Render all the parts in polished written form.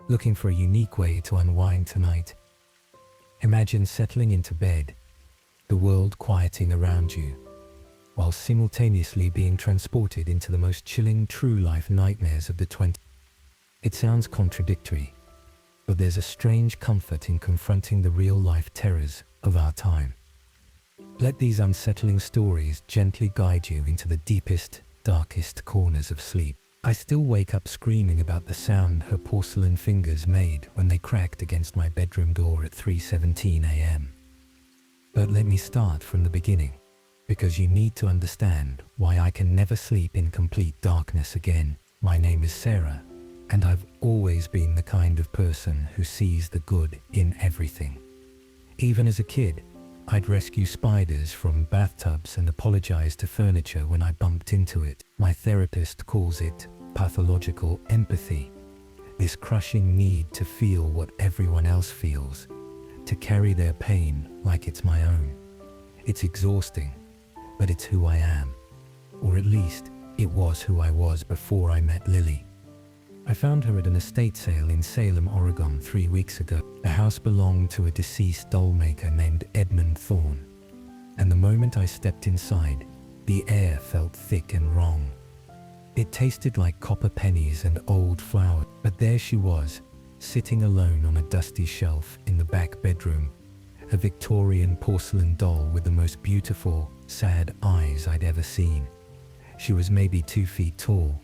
looking for a unique way to unwind tonight. Imagine settling into bed, the world quieting around you, while simultaneously being transported into the most chilling true-life nightmares of the 20s. It sounds contradictory, but there's a strange comfort in confronting the real-life terrors of our time. Let these unsettling stories gently guide you into the deepest, darkest corners of sleep. I still wake up screaming about the sound her porcelain fingers made when they cracked against my bedroom door at 3:17 a.m. But let me start from the beginning, because you need to understand why I can never sleep in complete darkness again. My name is Sarah, and I've always been the kind of person who sees the good in everything. Even as a kid, I'd rescue spiders from bathtubs and apologize to furniture when I bumped into it. My therapist calls it pathological empathy, this crushing need to feel what everyone else feels, to carry their pain like it's my own. It's exhausting, but it's who I am, or at least it was who I was before I met Lily. I found her at an estate sale in Salem, Oregon 3 weeks ago. The house belonged to a deceased doll maker named Edmund Thorne, and the moment I stepped inside, the air felt thick and wrong. It tasted like copper pennies and old flowers, but there she was, sitting alone on a dusty shelf in the back bedroom, a Victorian porcelain doll with the most beautiful, sad eyes I'd ever seen. She was maybe 2 feet tall,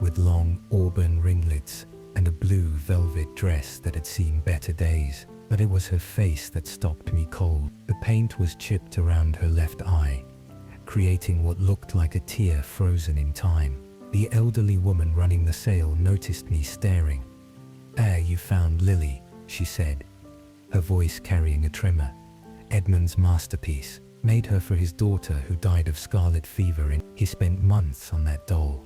with long auburn ringlets and a blue velvet dress that had seen better days. But it was her face that stopped me cold. The paint was chipped around her left eye, creating what looked like a tear frozen in time. The elderly woman running the sale noticed me staring. "Ah, you found Lily," she said, her voice carrying a tremor. "Edmund's masterpiece, made her for his daughter who died of scarlet fever, and he spent months on that doll,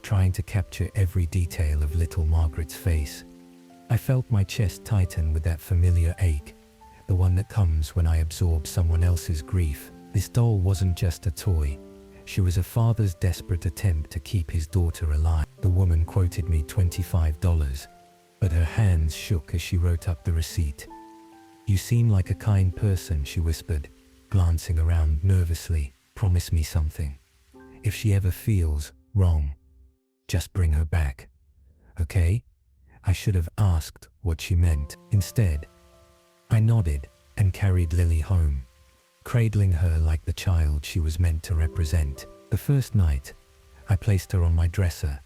trying to capture every detail of little Margaret's face." I felt my chest tighten with that familiar ache, the one that comes when I absorb someone else's grief. This doll wasn't just a toy. She was a father's desperate attempt to keep his daughter alive. The woman quoted me $25, but her hands shook as she wrote up the receipt. "You seem like a kind person," she whispered, glancing around nervously. "Promise me something. If she ever feels wrong, just bring her back, okay?" I should have asked what she meant. Instead, I nodded and carried Lily home, cradling her like the child she was meant to represent. The first night, I placed her on my dresser,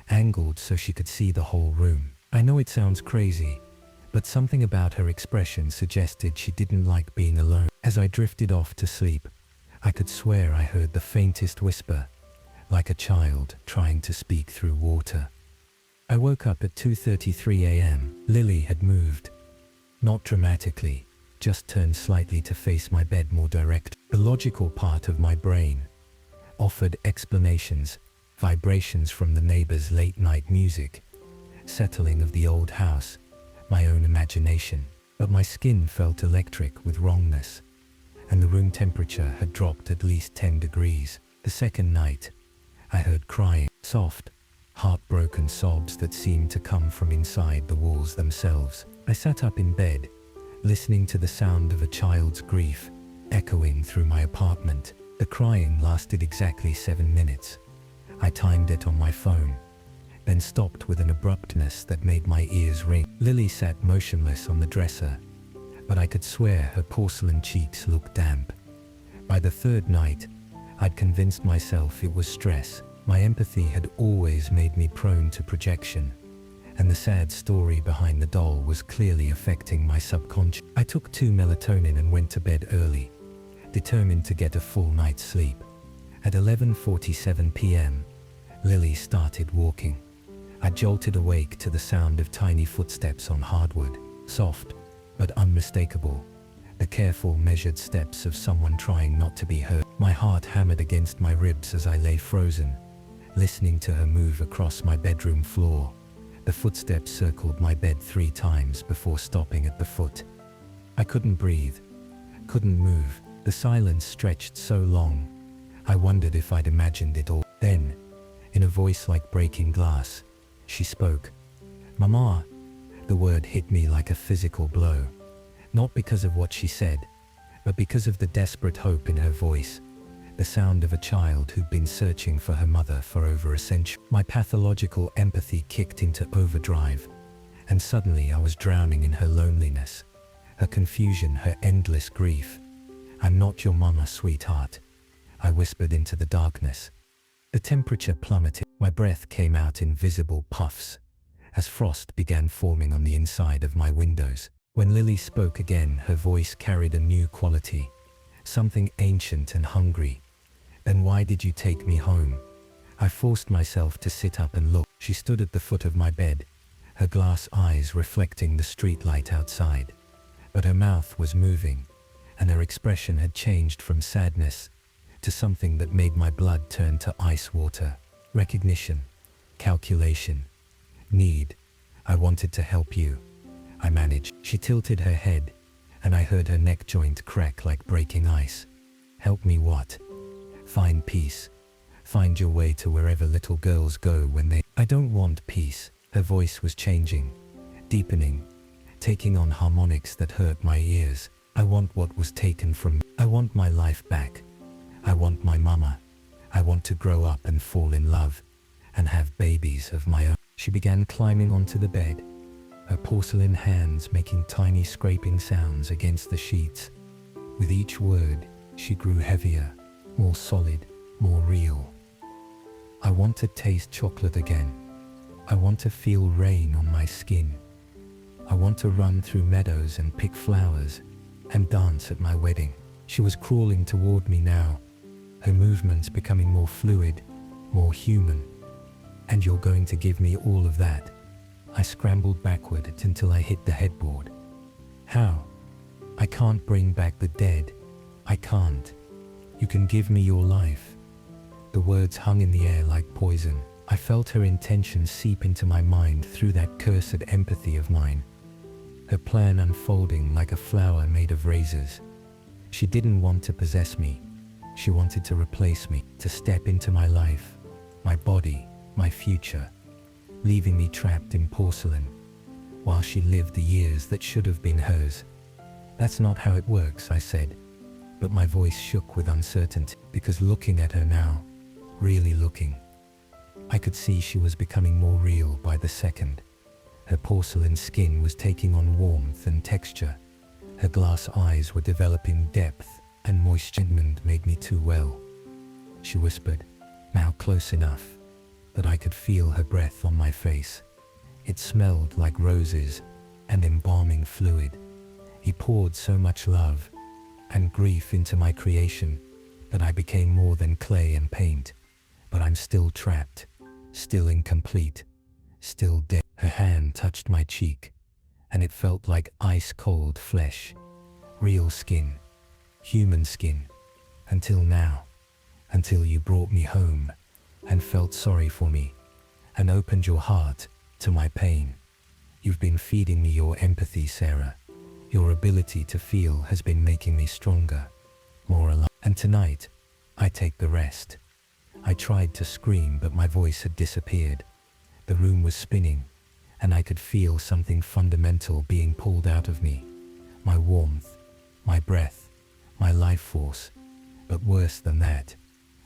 angled so she could see the whole room. I know it sounds crazy, but something about her expression suggested she didn't like being alone. As I drifted off to sleep, I could swear I heard the faintest whisper, like a child trying to speak through water. I woke up at 2:33 a.m. Lily had moved. Not dramatically, just turned slightly to face my bed more direct. The logical part of my brain offered explanations, vibrations from the neighbors' late-night music, settling of the old house, my own imagination. But my skin felt electric with wrongness, and the room temperature had dropped at least 10 degrees. The second night, I heard crying, soft, heartbroken sobs that seemed to come from inside the walls themselves. I sat up in bed, listening to the sound of a child's grief echoing through my apartment. The crying lasted exactly 7 minutes. I timed it on my phone, then stopped with an abruptness that made my ears ring. Lily sat motionless on the dresser, but I could swear her porcelain cheeks looked damp. By the third night, I'd convinced myself it was stress. My empathy had always made me prone to projection, and the sad story behind the doll was clearly affecting my subconscious. I took 2 melatonin and went to bed early, determined to get a full night's sleep. At 11:47 p.m., Lily started walking. I jolted awake to the sound of tiny footsteps on hardwood, soft but unmistakable, the careful, measured steps of someone trying not to be hurt. My heart hammered against my ribs as I lay frozen, listening to her move across my bedroom floor. The footsteps circled my bed 3 times before stopping at the foot. I couldn't breathe, couldn't move. The silence stretched so long, I wondered if I'd imagined it all. Then, in a voice like breaking glass, she spoke. "Mama, The word hit me like a physical blow, not because of what she said, but because of the desperate hope in her voice, the sound of a child who'd been searching for her mother for over a century. My pathological empathy kicked into overdrive, and suddenly I was drowning in her loneliness, her confusion, her endless grief. "I'm not your mama, sweetheart," I whispered into the darkness. The temperature plummeted. My breath came out in visible puffs as frost began forming on the inside of my windows. When Lily spoke again, her voice carried a new quality, something ancient and hungry. "Then why did you take me home?" I forced myself to sit up and look. She stood at the foot of my bed, her glass eyes reflecting the streetlight outside. But her mouth was moving, and her expression had changed from sadness to something that made my blood turn to ice water. Recognition, calculation, need. "I wanted to help you," I managed. She tilted her head, and I heard her neck joint crack like breaking ice. "Help me what?" "Find peace. Find your way to wherever little girls go when they—" "I don't want peace." Her voice was changing, deepening, taking on harmonics that hurt my ears. "I want what was taken from me. I want my life back. I want my mama. I want to grow up and fall in love and have babies of my own." She began climbing onto the bed, her porcelain hands making tiny scraping sounds against the sheets. With each word, she grew heavier, more solid, more real. "I want to taste chocolate again. I want to feel rain on my skin. I want to run through meadows and pick flowers and dance at my wedding." She was crawling toward me now, her movements becoming more fluid, more human. "And you're going to give me all of that?" I scrambled backward until I hit the headboard. "How? I can't bring back the dead. I can't. You can give me your life." The words hung in the air like poison. I felt her intention seep into my mind through that cursed empathy of mine, her plan unfolding like a flower made of razors. She didn't want to possess me. She wanted to replace me, to step into my life, my body, my future, leaving me trapped in porcelain, while she lived the years that should have been hers. "That's not how it works," I said, but my voice shook with uncertainty, because looking at her now, really looking, I could see she was becoming more real by the second. Her porcelain skin was taking on warmth and texture. Her glass eyes were developing depth and moisture. "Edmund made me too well," she whispered, now close enough that I could feel her breath on my face. It smelled like roses and embalming fluid. "He poured so much love and grief into my creation that I became more than clay and paint. But I'm still trapped, still incomplete, still dead." Her hand touched my cheek, and it felt like ice-cold flesh, real skin, human skin, until now, until you brought me home and felt sorry for me and opened your heart to my pain. You've been feeding me your empathy, Sarah. Your ability to feel has been making me stronger, more alive. And tonight, I take the rest. I tried to scream, but my voice had disappeared. The room was spinning, and I could feel something fundamental being pulled out of me. My warmth, my breath, my life force. But worse than that,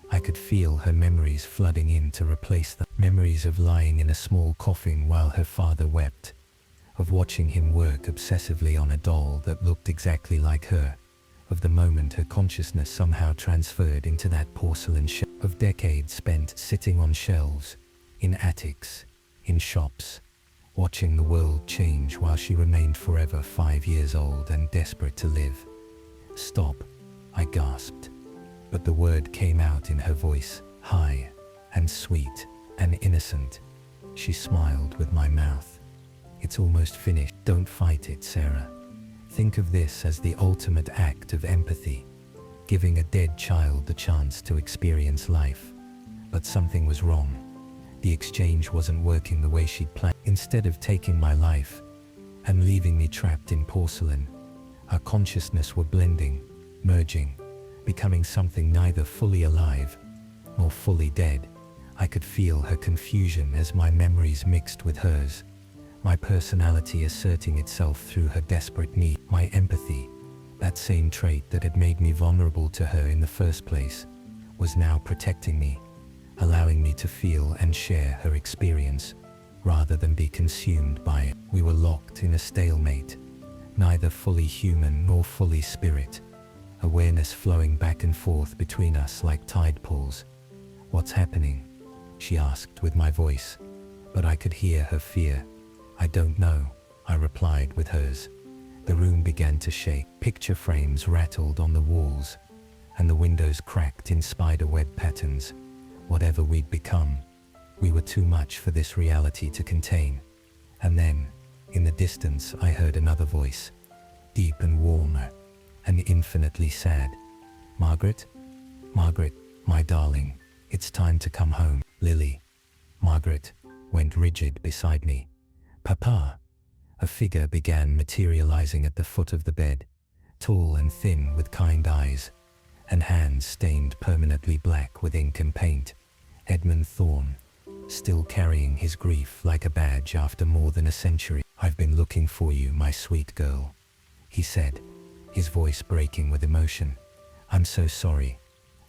I could feel her memories flooding in to replace them. Memories of lying in a small coffin while her father wept, of watching him work obsessively on a doll that looked exactly like her, of the moment her consciousness somehow transferred into that porcelain shell, of decades spent sitting on shelves, in attics, in shops, watching the world change while she remained forever 5 years old and desperate to live. "Stop," I gasped. But the word came out in her voice, high and sweet and innocent. She smiled with my mouth. "It's almost finished. Don't fight it, Sarah. Think of this as the ultimate act of empathy, giving a dead child the chance to experience life." But something was wrong. The exchange wasn't working the way she'd planned. Instead of taking my life and leaving me trapped in porcelain, our consciousness were blending, merging, becoming something neither fully alive nor fully dead. I could feel her confusion as my memories mixed with hers, my personality asserting itself through her desperate need. My empathy, that same trait that had made me vulnerable to her in the first place, was now protecting me, allowing me to feel and share her experience, rather than be consumed by it. We were locked in a stalemate, neither fully human nor fully spirit, awareness flowing back and forth between us like tide pools. "What's happening?" she asked with my voice, but I could hear her fear. "I don't know," I replied with hers. The room began to shake. Picture frames rattled on the walls, and the windows cracked in spider-web patterns. Whatever we'd become, we were too much for this reality to contain. And then, in the distance, I heard another voice, deep and warmer, and infinitely sad. "Margaret? Margaret, my darling, it's time to come home." "Lily." Margaret went rigid beside me. "Papa." A figure began materializing at the foot of the bed, tall and thin with kind eyes, and hands stained permanently black with ink and paint. Edmund Thorne, still carrying his grief like a badge after more than a century. "I've been looking for you, my sweet girl," he said, his voice breaking with emotion. "I'm so sorry.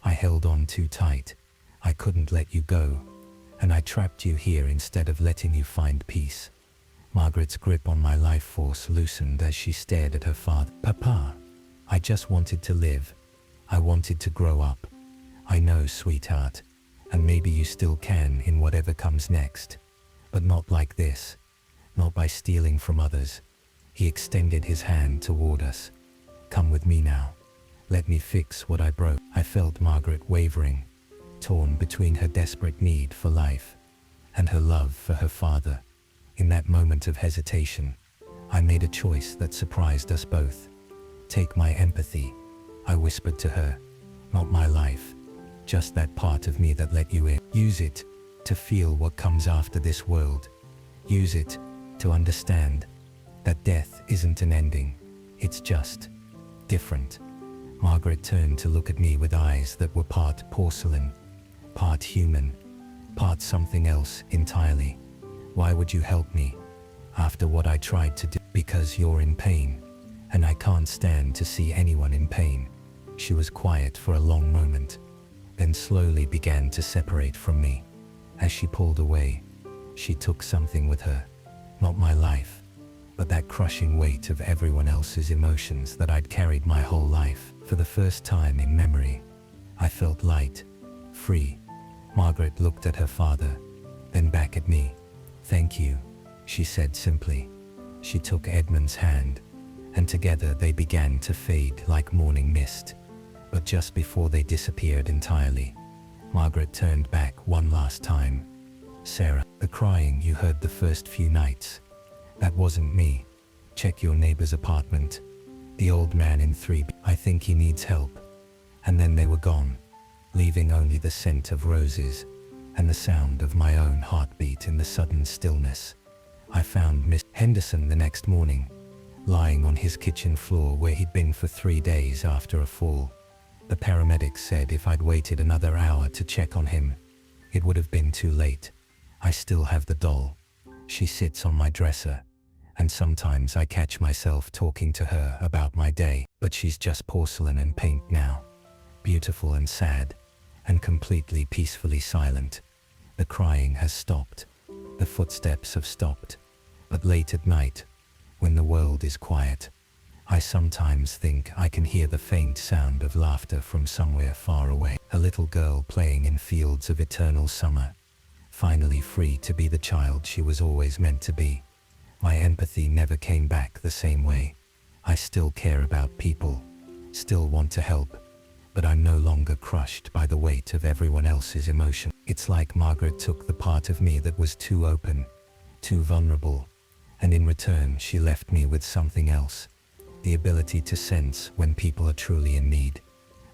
I held on too tight. I couldn't let you go, and I trapped you here instead of letting you find peace." Margaret's grip on my life force loosened as she stared at her father. "Papa, I just wanted to live. I wanted to grow up. I know, sweetheart, and maybe you still can in whatever comes next. But not like this. Not by stealing from others." He extended his hand toward us. "Come with me now. Let me fix what I broke." I felt Margaret wavering, torn between her desperate need for life and her love for her father. In that moment of hesitation, I made a choice that surprised us both. "Take my empathy," I whispered to her. "Not my life, just that part of me that let you in. Use it to feel what comes after this world. Use it to understand that death isn't an ending, it's just different." Margaret turned to look at me with eyes that were part porcelain, part human, part something else entirely. "Why would you help me after what I tried to do?" "Because you're in pain, and I can't stand to see anyone in pain." She was quiet for a long moment, then slowly began to separate from me. As she pulled away, she took something with her. Not my life, but that crushing weight of everyone else's emotions that I'd carried my whole life. For the first time in memory, I felt light, free. Margaret looked at her father, then back at me. "Thank you," she said simply. She took Edmund's hand, and together they began to fade like morning mist. But just before they disappeared entirely, Margaret turned back one last time. "Sarah, the crying you heard the first few nights, that wasn't me. Check your neighbor's apartment. The old man in 3B. I think he needs help." And then they were gone, leaving only the scent of roses and the sound of my own heartbeat in the sudden stillness. I found Miss Henderson the next morning, lying on his kitchen floor where he'd been for 3 days after a fall. The paramedics said if I'd waited another hour to check on him, it would have been too late. I still have the doll. She sits on my dresser, and sometimes I catch myself talking to her about my day, but she's just porcelain and paint now, beautiful and sad, and completely peacefully silent. The crying has stopped. The footsteps have stopped. But late at night, when the world is quiet, I sometimes think I can hear the faint sound of laughter from somewhere far away. A little girl playing in fields of eternal summer, finally free to be the child she was always meant to be. My empathy never came back the same way. I still care about people, still want to help, but I'm no longer crushed by the weight of everyone else's emotion. It's like Margaret took the part of me that was too open, too vulnerable, and in return she left me with something else, the ability to sense when people are truly in need.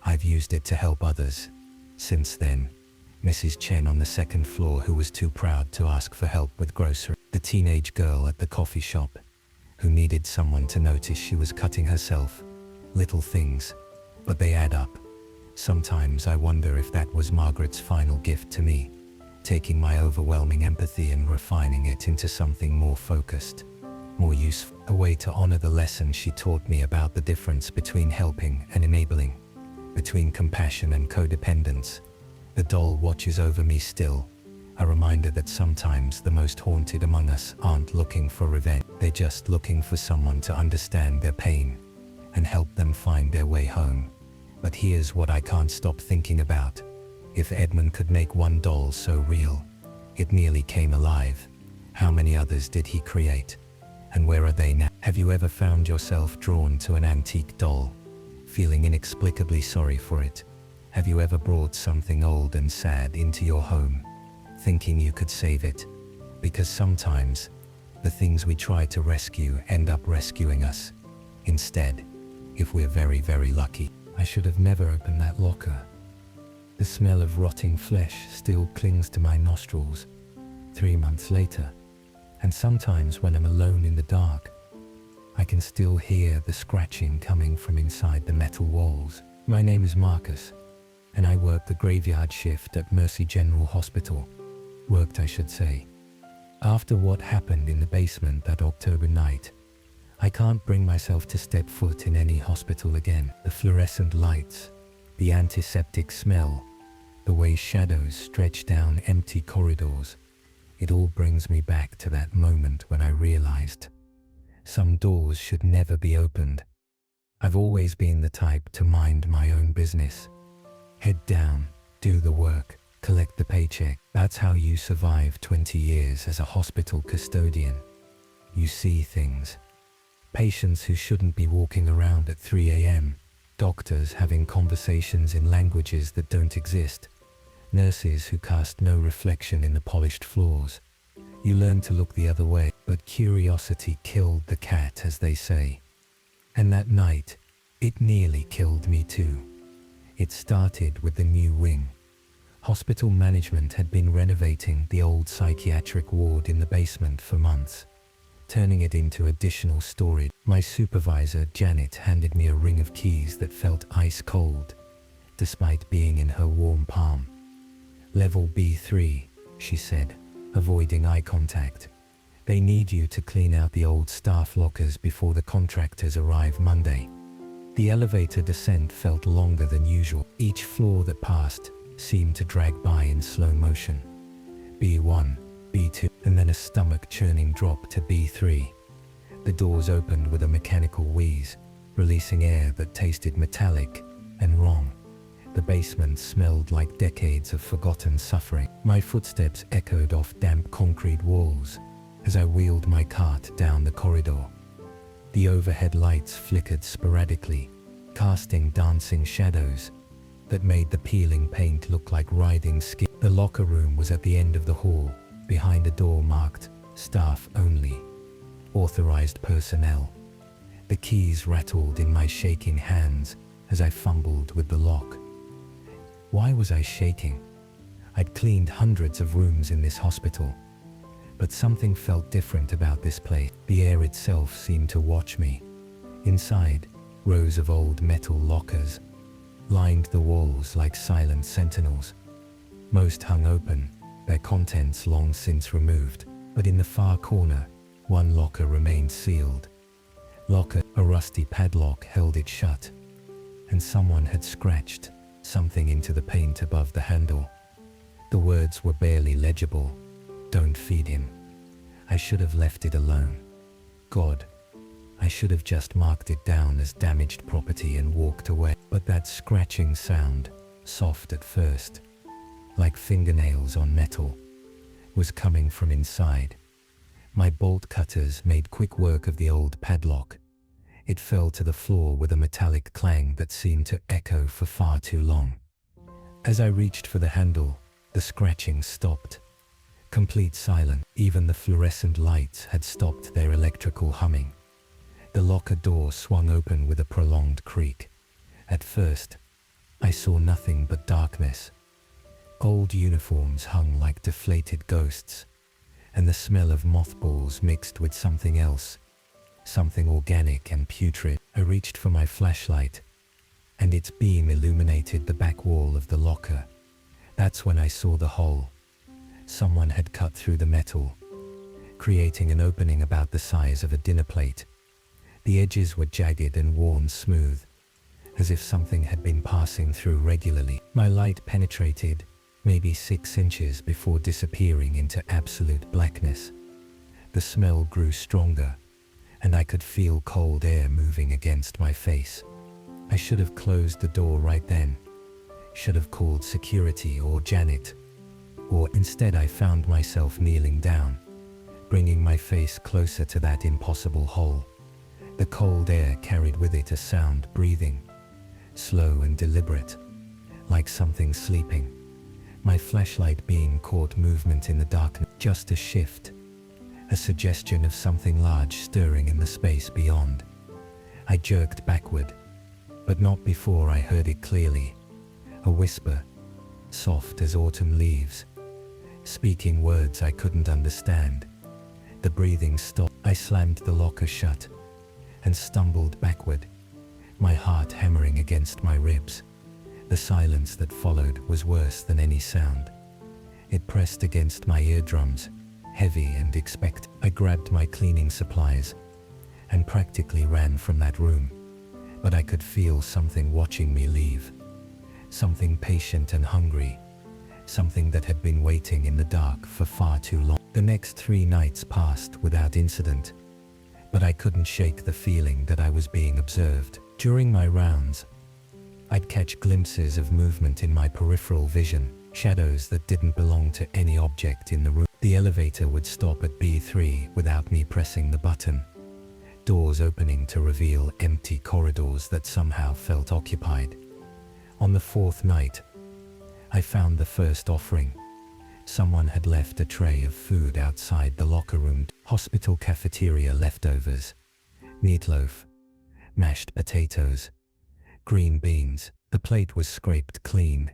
I've used it to help others. Since then, Mrs. Chen on the second floor who was too proud to ask for help with groceries, the teenage girl at the coffee shop who needed someone to notice she was cutting herself. Little things, but they add up. Sometimes I wonder if that was Margaret's final gift to me, taking my overwhelming empathy and refining it into something more focused, more useful, a way to honor the lesson she taught me about the difference between helping and enabling, between compassion and codependence. The doll watches over me still, a reminder that sometimes the most haunted among us aren't looking for revenge, they're just looking for someone to understand their pain and help them find their way home. But here's what I can't stop thinking about. If Edmund could make one doll so real, it nearly came alive, how many others did he create? And where are they now? Have you ever found yourself drawn to an antique doll, feeling inexplicably sorry for it? Have you ever brought something old and sad into your home, thinking you could save it? Because sometimes, the things we try to rescue end up rescuing us instead, if we're very, very lucky. I should have never opened that locker. The smell of rotting flesh still clings to my nostrils 3 months later, and sometimes when I'm alone in the dark, I can still hear the scratching coming from inside the metal walls. My name is Marcus, and I work the graveyard shift at Mercy General Hospital. Worked, I should say. After what happened in the basement that October night, I can't bring myself to step foot in any hospital again. The fluorescent lights, the antiseptic smell, the way shadows stretch down empty corridors, it all brings me back to that moment when I realized some doors should never be opened. I've always been the type to mind my own business. Head down, do the work, collect the paycheck. That's how you survive 20 years as a hospital custodian. You see things. Patients who shouldn't be walking around at 3 a.m., doctors having conversations in languages that don't exist, nurses who cast no reflection in the polished floors. You learn to look the other way, but curiosity killed the cat, as they say. And that night, it nearly killed me too. It started with the new wing. Hospital management had been renovating the old psychiatric ward in the basement for months, turning it into additional storage. My supervisor, Janet, handed me a ring of keys that felt ice cold, despite being in her warm palm. Level B3, she said, avoiding eye contact. They need you to clean out the old staff lockers before the contractors arrive Monday. The elevator descent felt longer than usual. Each floor that passed seemed to drag by in slow motion. B1, B2, and then a stomach-churning drop to B3. The doors opened with a mechanical wheeze, releasing air that tasted metallic and wrong. The basement smelled like decades of forgotten suffering. My footsteps echoed off damp concrete walls as I wheeled my cart down the corridor. The overhead lights flickered sporadically, casting dancing shadows that made the peeling paint look like writhing skin. The locker room was at the end of the hall, behind a door marked "Staff Only. Authorized Personnel." The keys rattled in my shaking hands as I fumbled with the lock. Why was I shaking? I'd cleaned hundreds of rooms in this hospital, but something felt different about this place. The air itself seemed to watch me. Inside, rows of old metal lockers lined the walls like silent sentinels. Most hung open, their contents long since removed, but in the far corner, one locker remained sealed. A rusty padlock held it shut, and someone had scratched something into the paint above the handle. The words were barely legible. "Don't feed him." I should have left it alone. God, I should have just marked it down as damaged property and walked away. But that scratching sound, soft at first, like fingernails on metal, was coming from inside. My bolt cutters made quick work of the old padlock. It fell to the floor with a metallic clang that seemed to echo for far too long. As I reached for the handle, the scratching stopped. Complete silence. Even the fluorescent lights had stopped their electrical humming. The locker door swung open with a prolonged creak. At first, I saw nothing but darkness. Old uniforms hung like deflated ghosts, and the smell of mothballs mixed with something else, something organic and putrid. I reached for my flashlight, and its beam illuminated the back wall of the locker. That's when I saw the hole. Someone had cut through the metal, creating an opening about the size of a dinner plate. The edges were jagged and worn smooth, as if something had been passing through regularly. My light penetrated, maybe 6 inches before disappearing into absolute blackness. The smell grew stronger, and I could feel cold air moving against my face. I should have closed the door right then. Should have called security or Janet. Or instead I found myself kneeling down, bringing my face closer to that impossible hole. The cold air carried with it a sound breathing, slow and deliberate, like something sleeping. My flashlight beam caught movement in the darkness, just a shift, a suggestion of something large stirring in the space beyond. I jerked backward, but not before I heard it clearly. A whisper, soft as autumn leaves, speaking words I couldn't understand. The breathing stopped. I slammed the locker shut and stumbled backward, my heart hammering against my ribs. The silence that followed was worse than any sound. It pressed against my eardrums, heavy and expectant. I grabbed my cleaning supplies and practically ran from that room, but I could feel something watching me leave. Something patient and hungry, something that had been waiting in the dark for far too long. The next 3 nights passed without incident, but I couldn't shake the feeling that I was being observed. During my rounds, I'd catch glimpses of movement in my peripheral vision, shadows that didn't belong to any object in the room. The elevator would stop at B3 without me pressing the button, doors opening to reveal empty corridors that somehow felt occupied. On the 4th night, I found the first offering. Someone had left a tray of food outside the locker room. Hospital cafeteria leftovers, meatloaf, mashed potatoes, green beans. The plate was scraped clean,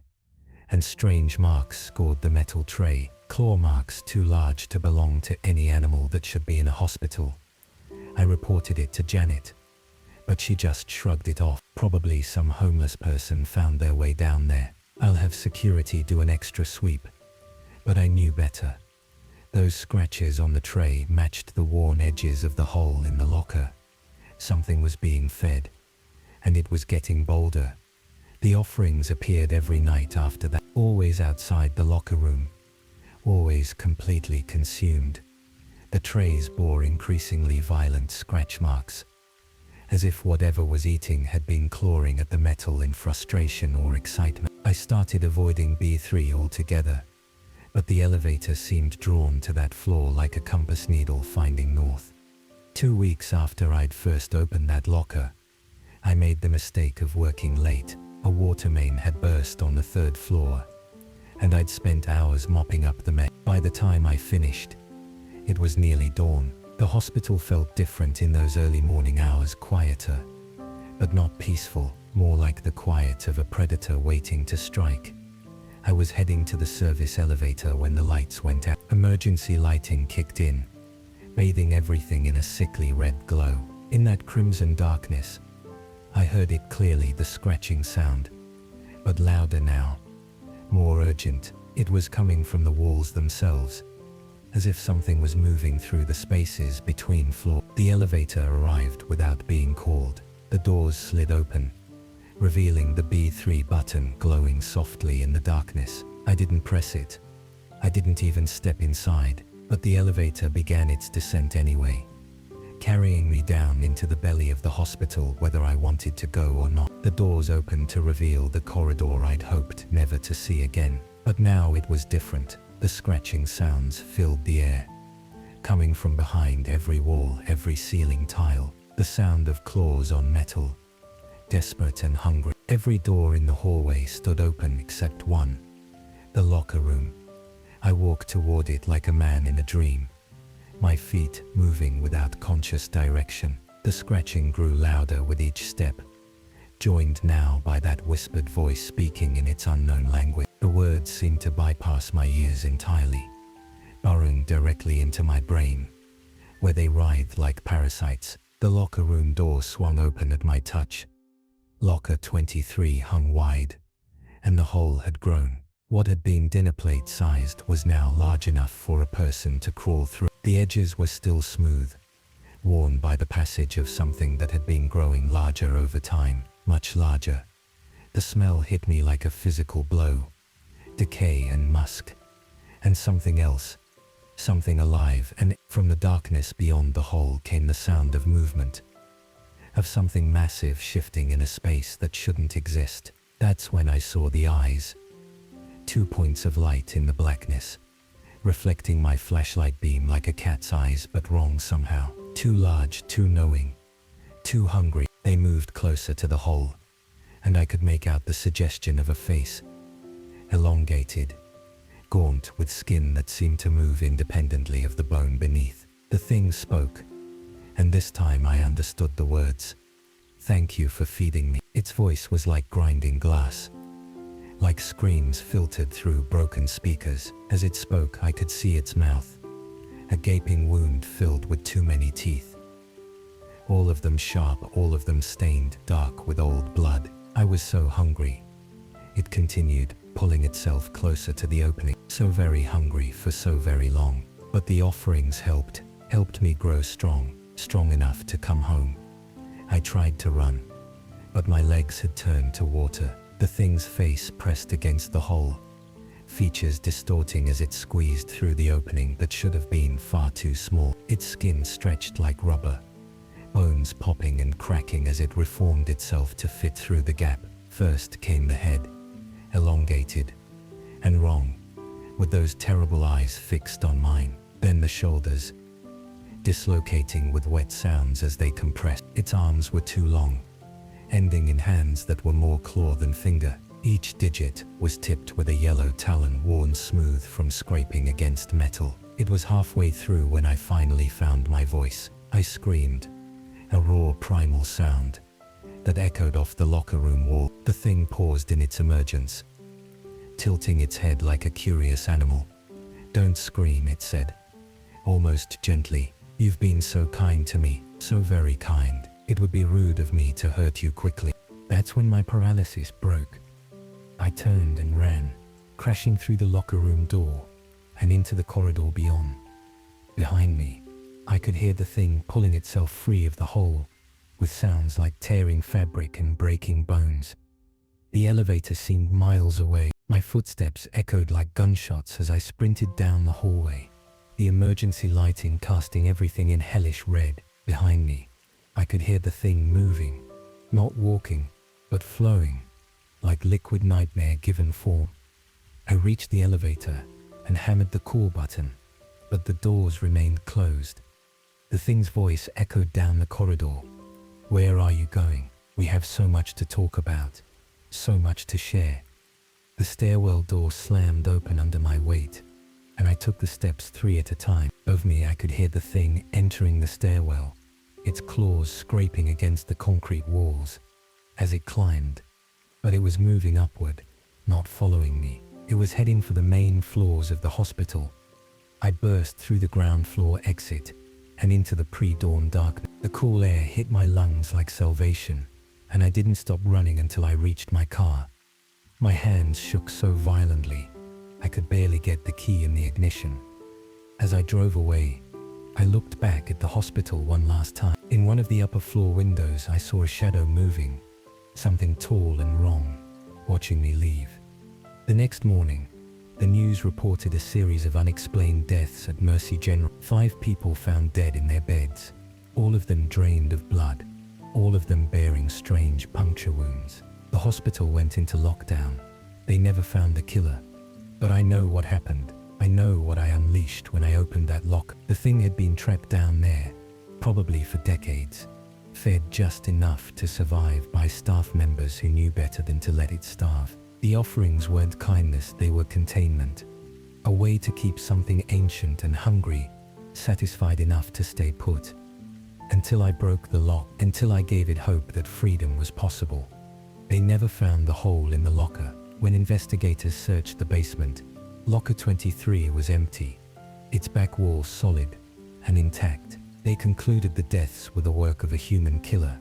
and strange marks scored the metal tray, claw marks too large to belong to any animal that should be in a hospital. I reported it to Janet, but she just shrugged it off. Probably some homeless person found their way down there. I'll have security do an extra sweep. But I knew better. Those scratches on the tray matched the worn edges of the hole in the locker. Something was being fed, and it was getting bolder. The offerings appeared every night after that, always outside the locker room, always completely consumed. The trays bore increasingly violent scratch marks, as if whatever was eating had been clawing at the metal in frustration or excitement. I started avoiding B3 altogether, but the elevator seemed drawn to that floor like a compass needle finding north. 2 weeks after I'd first opened that locker, I made the mistake of working late. A water main had burst on the 3rd floor, and I'd spent hours mopping up the mess. By the time I finished, it was nearly dawn. The hospital felt different in those early morning hours, quieter, but not peaceful, more like the quiet of a predator waiting to strike. I was heading to the service elevator when the lights went out. Emergency lighting kicked in, bathing everything in a sickly red glow. In that crimson darkness, I heard it clearly, the scratching sound, but louder now, more urgent. It was coming from the walls themselves, as if something was moving through the spaces between floors. The elevator arrived without being called. The doors slid open, revealing the B3 button glowing softly in the darkness. I didn't press it. I didn't even step inside, but the elevator began its descent anyway, carrying me down into the belly of the hospital whether I wanted to go or not. The doors opened to reveal the corridor I'd hoped never to see again. But now it was different. The scratching sounds filled the air, coming from behind every wall, every ceiling tile. The sound of claws on metal, desperate and hungry. Every door in the hallway stood open except one, the locker room. I walked toward it like a man in a dream, my feet moving without conscious direction. The scratching grew louder with each step, joined now by that whispered voice speaking in its unknown language. The words seemed to bypass my ears entirely, burrowing directly into my brain, where they writhed like parasites. The locker room door swung open at my touch. Locker 23 hung wide, and the hole had grown. What had been dinner plate sized was now large enough for a person to crawl through. The edges were still smooth, worn by the passage of something that had been growing larger over time, much larger. The smell hit me like a physical blow. Decay and musk. And something else. Something alive, and from the darkness beyond the hole came the sound of movement. Of something massive shifting in a space that shouldn't exist. That's when I saw the eyes. 2 points of light in the blackness, reflecting my flashlight beam like a cat's eyes, but wrong somehow. Too large, too knowing, too hungry. They moved closer to the hole, and I could make out the suggestion of a face. Elongated, gaunt, with skin that seemed to move independently of the bone beneath. The thing spoke, and this time I understood the words. "Thank you for feeding me." Its voice was like grinding glass, like screams filtered through broken speakers. As it spoke, I could see its mouth, a gaping wound filled with too many teeth. All of them sharp, all of them stained dark with old blood. I was so hungry. It continued, pulling itself closer to the opening. So very hungry for so very long. But the offerings helped me grow strong enough to come home. I tried to run, but my legs had turned to water. The thing's face pressed against the hole, features distorting as it squeezed through the opening that should have been far too small. Its skin stretched like rubber, bones popping and cracking as it reformed itself to fit through the gap. First came the head, elongated and wrong, with those terrible eyes fixed on mine. Then the shoulders, dislocating with wet sounds as they compressed. Its arms were too long, ending in hands that were more claw than finger. Each digit was tipped with a yellow talon worn smooth from scraping against metal. It was halfway through when I finally found my voice. I screamed, a raw primal sound that echoed off the locker room wall. The thing paused in its emergence, tilting its head like a curious animal. "Don't scream," it said, almost gently. "You've been so kind to me, so very kind. It would be rude of me to hurt you quickly." That's when my paralysis broke. I turned and ran, crashing through the locker room door and into the corridor beyond. Behind me, I could hear the thing pulling itself free of the hole, with sounds like tearing fabric and breaking bones. The elevator seemed miles away. My footsteps echoed like gunshots as I sprinted down the hallway, the emergency lighting casting everything in hellish red. Behind me, I could hear the thing moving, not walking, but flowing, like liquid nightmare given form. I reached the elevator and hammered the call button, but the doors remained closed. The thing's voice echoed down the corridor. "Where are you going? We have so much to talk about, so much to share." The stairwell door slammed open under my weight, and I took the steps 3 at a time. Above me, I could hear the thing entering the stairwell, its claws scraping against the concrete walls as it climbed. But it was moving upward, not following me. It was heading for the main floors of the hospital. I burst through the ground floor exit and into the pre-dawn darkness. The cool air hit my lungs like salvation, and I didn't stop running until I reached my car. My hands shook so violently, I could barely get the key in the ignition. As I drove away, I looked back at the hospital one last time. In one of the upper floor windows, I saw a shadow moving, something tall and wrong, watching me leave. The next morning, the news reported a series of unexplained deaths at Mercy General. 5 people found dead in their beds, all of them drained of blood, all of them bearing strange puncture wounds. The hospital went into lockdown. They never found the killer. But I know what happened. I know what I unleashed when I opened that lock. The thing had been trapped down there, probably for decades, fed just enough to survive by staff members who knew better than to let it starve. The offerings weren't kindness, they were containment. A way to keep something ancient and hungry, satisfied enough to stay put. Until I broke the lock, until I gave it hope that freedom was possible. They never found the hole in the locker. When investigators searched the basement, Locker 23 was empty, its back wall solid and intact. They concluded the deaths were the work of a human killer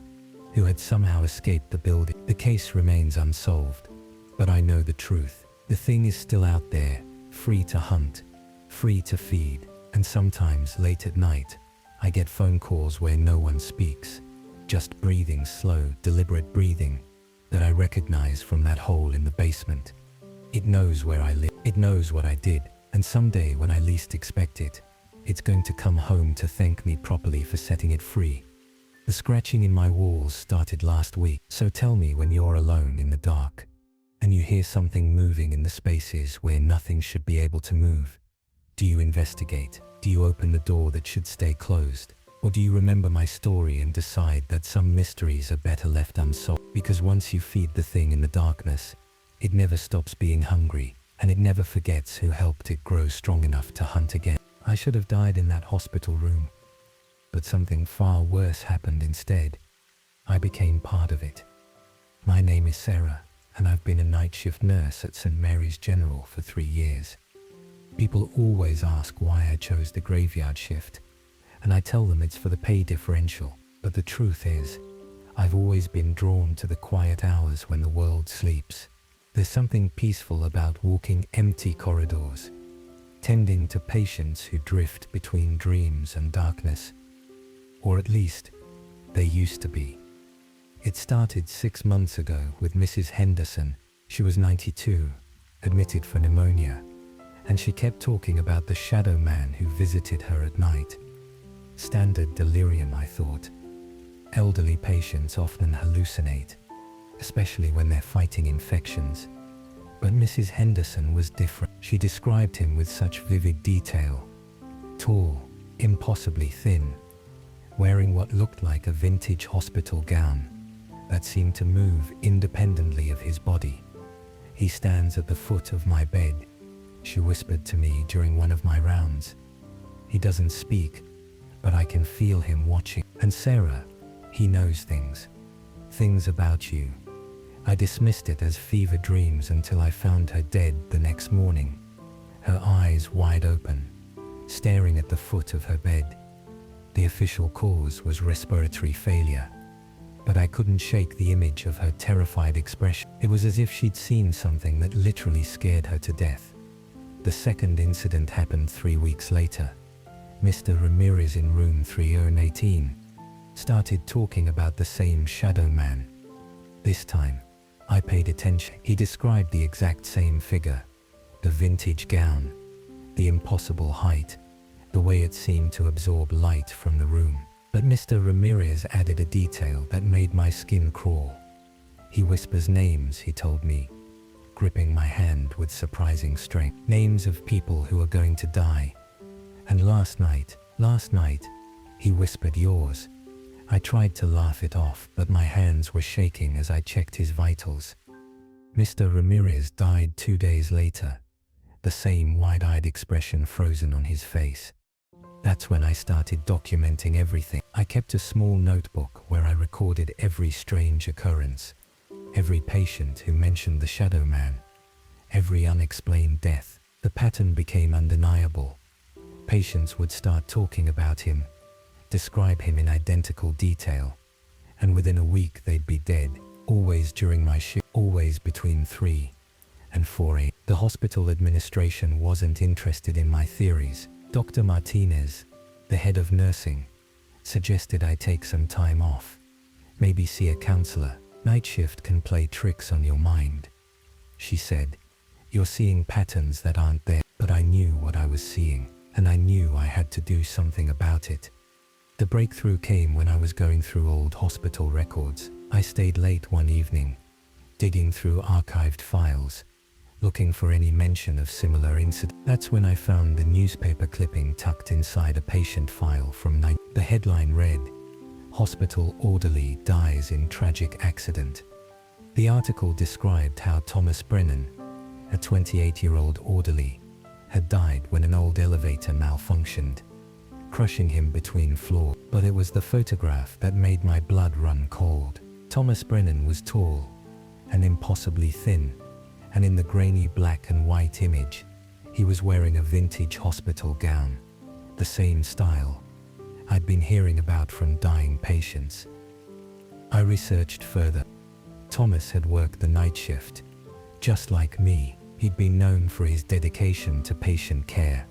who had somehow escaped the building. The case remains unsolved, but I know the truth. The The thing is still out there, free to hunt, free to feed, and sometimes late at night, I get phone calls where no one speaks, just breathing, slow, deliberate breathing that I recognize from that hole in the basement. It knows where I live, it knows what I did, and someday when I least expect it, it's going to come home to thank me properly for setting it free. The scratching in my walls started last week, so tell me when you're alone in the dark and you hear something moving in the spaces where nothing should be able to move. Do you investigate? Do you open the door that should stay closed? Or do you remember my story and decide that some mysteries are better left unsolved? Because once you feed the thing in the darkness, it never stops being hungry, and it never forgets who helped it grow strong enough to hunt again. I should have died in that hospital room, but something far worse happened instead. I became part of it. My name is Sarah, and I've been a night shift nurse at St. Mary's General for 3 years. People always ask why I chose the graveyard shift, and I tell them it's for the pay differential, but the truth is, I've always been drawn to the quiet hours when the world sleeps. There's something peaceful about walking empty corridors, tending to patients who drift between dreams and darkness, or at least, they used to be. It started 6 months ago with Mrs. Henderson. She was 92, admitted for pneumonia, and she kept talking about the shadow man who visited her at night. Standard delirium, I thought. Elderly patients often hallucinate, especially when they're fighting infections. But Mrs. Henderson was different. She described him with such vivid detail. Tall, impossibly thin, wearing what looked like a vintage hospital gown that seemed to move independently of his body. He stands at the foot of my bed, she whispered to me during one of my rounds. He doesn't speak, but I can feel him watching. And Sarah, he knows things about you. I dismissed it as fever dreams until I found her dead the next morning, her eyes wide open, staring at the foot of her bed. The official cause was respiratory failure, but I couldn't shake the image of her terrified expression. It was as if she'd seen something that literally scared her to death. The second incident happened 3 weeks later. Mr. Ramirez in room 3018 started talking about the same shadow man. This time, I paid attention. He described the exact same figure, the vintage gown, the impossible height, the way it seemed to absorb light from the room. But Mr. Ramirez added a detail that made my skin crawl. He whispers names, he told me, gripping my hand with surprising strength. Names of people who are going to die. And last night, he whispered yours. I tried to laugh it off, but my hands were shaking as I checked his vitals. Mr. Ramirez died 2 days later, the same wide-eyed expression frozen on his face. That's when I started documenting everything. I kept a small notebook where I recorded every strange occurrence, every patient who mentioned the shadow man, every unexplained death. The pattern became undeniable. Patients would start talking about him, describe him in identical detail, and within a week they'd be dead, always during my shift, always between 3 and 4 a.m. The hospital administration wasn't interested in my theories. Dr. Martinez, the head of nursing, suggested I take some time off, maybe see a counselor. Night shift can play tricks on your mind, she said. You're seeing patterns that aren't there. But I knew what I was seeing, and I knew I had to do something about it. The breakthrough came when I was going through old hospital records. I stayed late one evening, digging through archived files, looking for any mention of similar incidents. That's when I found the newspaper clipping tucked inside a patient file from night. The headline read, "Hospital Orderly Dies in Tragic Accident." The article described how Thomas Brennan, a 28-year-old orderly, had died when an old elevator malfunctioned, crushing him between floors. But it was the photograph that made my blood run cold. Thomas Brennan was tall and impossibly thin, and in the grainy black and white image, he was wearing a vintage hospital gown, the same style I'd been hearing about from dying patients. I researched further. Thomas had worked the night shift, just like me. He'd been known for his dedication to patient care,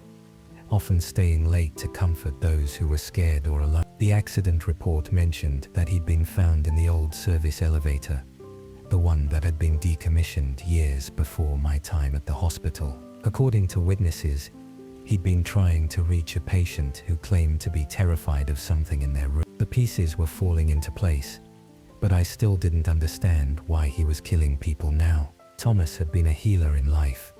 often staying late to comfort those who were scared or alone. The accident report mentioned that he'd been found in the old service elevator, the one that had been decommissioned years before my time at the hospital. According to witnesses, he'd been trying to reach a patient who claimed to be terrified of something in their room. The pieces were falling into place, but I still didn't understand why he was killing people now. Thomas had been a healer in life.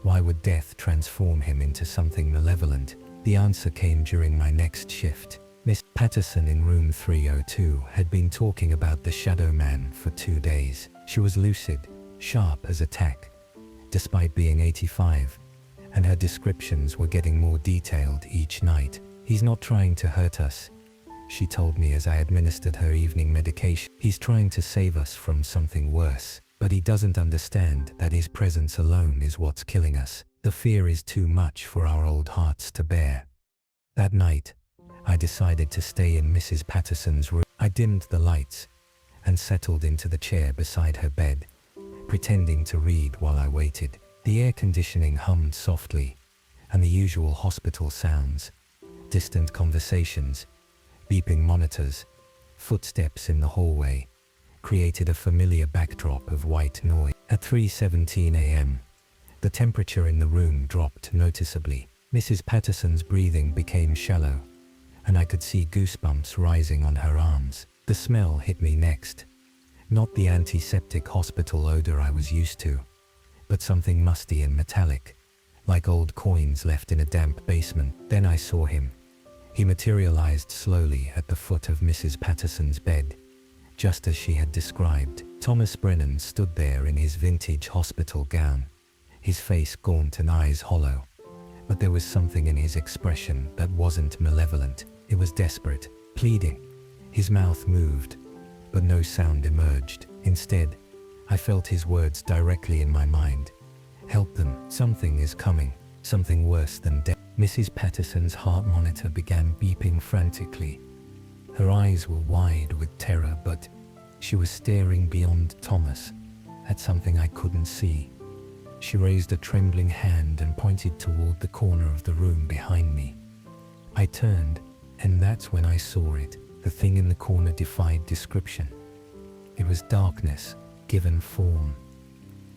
Why would death transform him into something malevolent? The answer came during my next shift. Miss Patterson in room 302 had been talking about the Shadow Man for 2 days. She was lucid, sharp as a tack, despite being 85, and her descriptions were getting more detailed each night. "He's not trying to hurt us," she told me as I administered her evening medication. "He's trying to save us from something worse, but he doesn't understand that his presence alone is what's killing us. The fear is too much for our old hearts to bear." That night, I decided to stay in Mrs. Patterson's room. I dimmed the lights and settled into the chair beside her bed, pretending to read while I waited. The air conditioning hummed softly, and the usual hospital sounds, distant conversations, beeping monitors, footsteps in the hallway, created a familiar backdrop of white noise. At 3:17 a.m., the temperature in the room dropped noticeably. Mrs. Patterson's breathing became shallow, and I could see goosebumps rising on her arms. The smell hit me next. Not the antiseptic hospital odor I was used to, but something musty and metallic, like old coins left in a damp basement. Then I saw him. He materialized slowly at the foot of Mrs. Patterson's bed, just as she had described. Thomas Brennan stood there in his vintage hospital gown, his face gaunt and eyes hollow. But there was something in his expression that wasn't malevolent. It was desperate, pleading. His mouth moved, but no sound emerged. Instead, I felt his words directly in my mind. "Help them. Something is coming. Something worse than death." Mrs. Patterson's heart monitor began beeping frantically. Her eyes were wide with terror, but she was staring beyond Thomas at something I couldn't see. She raised a trembling hand and pointed toward the corner of the room behind me. I turned, and that's when I saw it. The thing in the corner defied description. It was darkness, given form,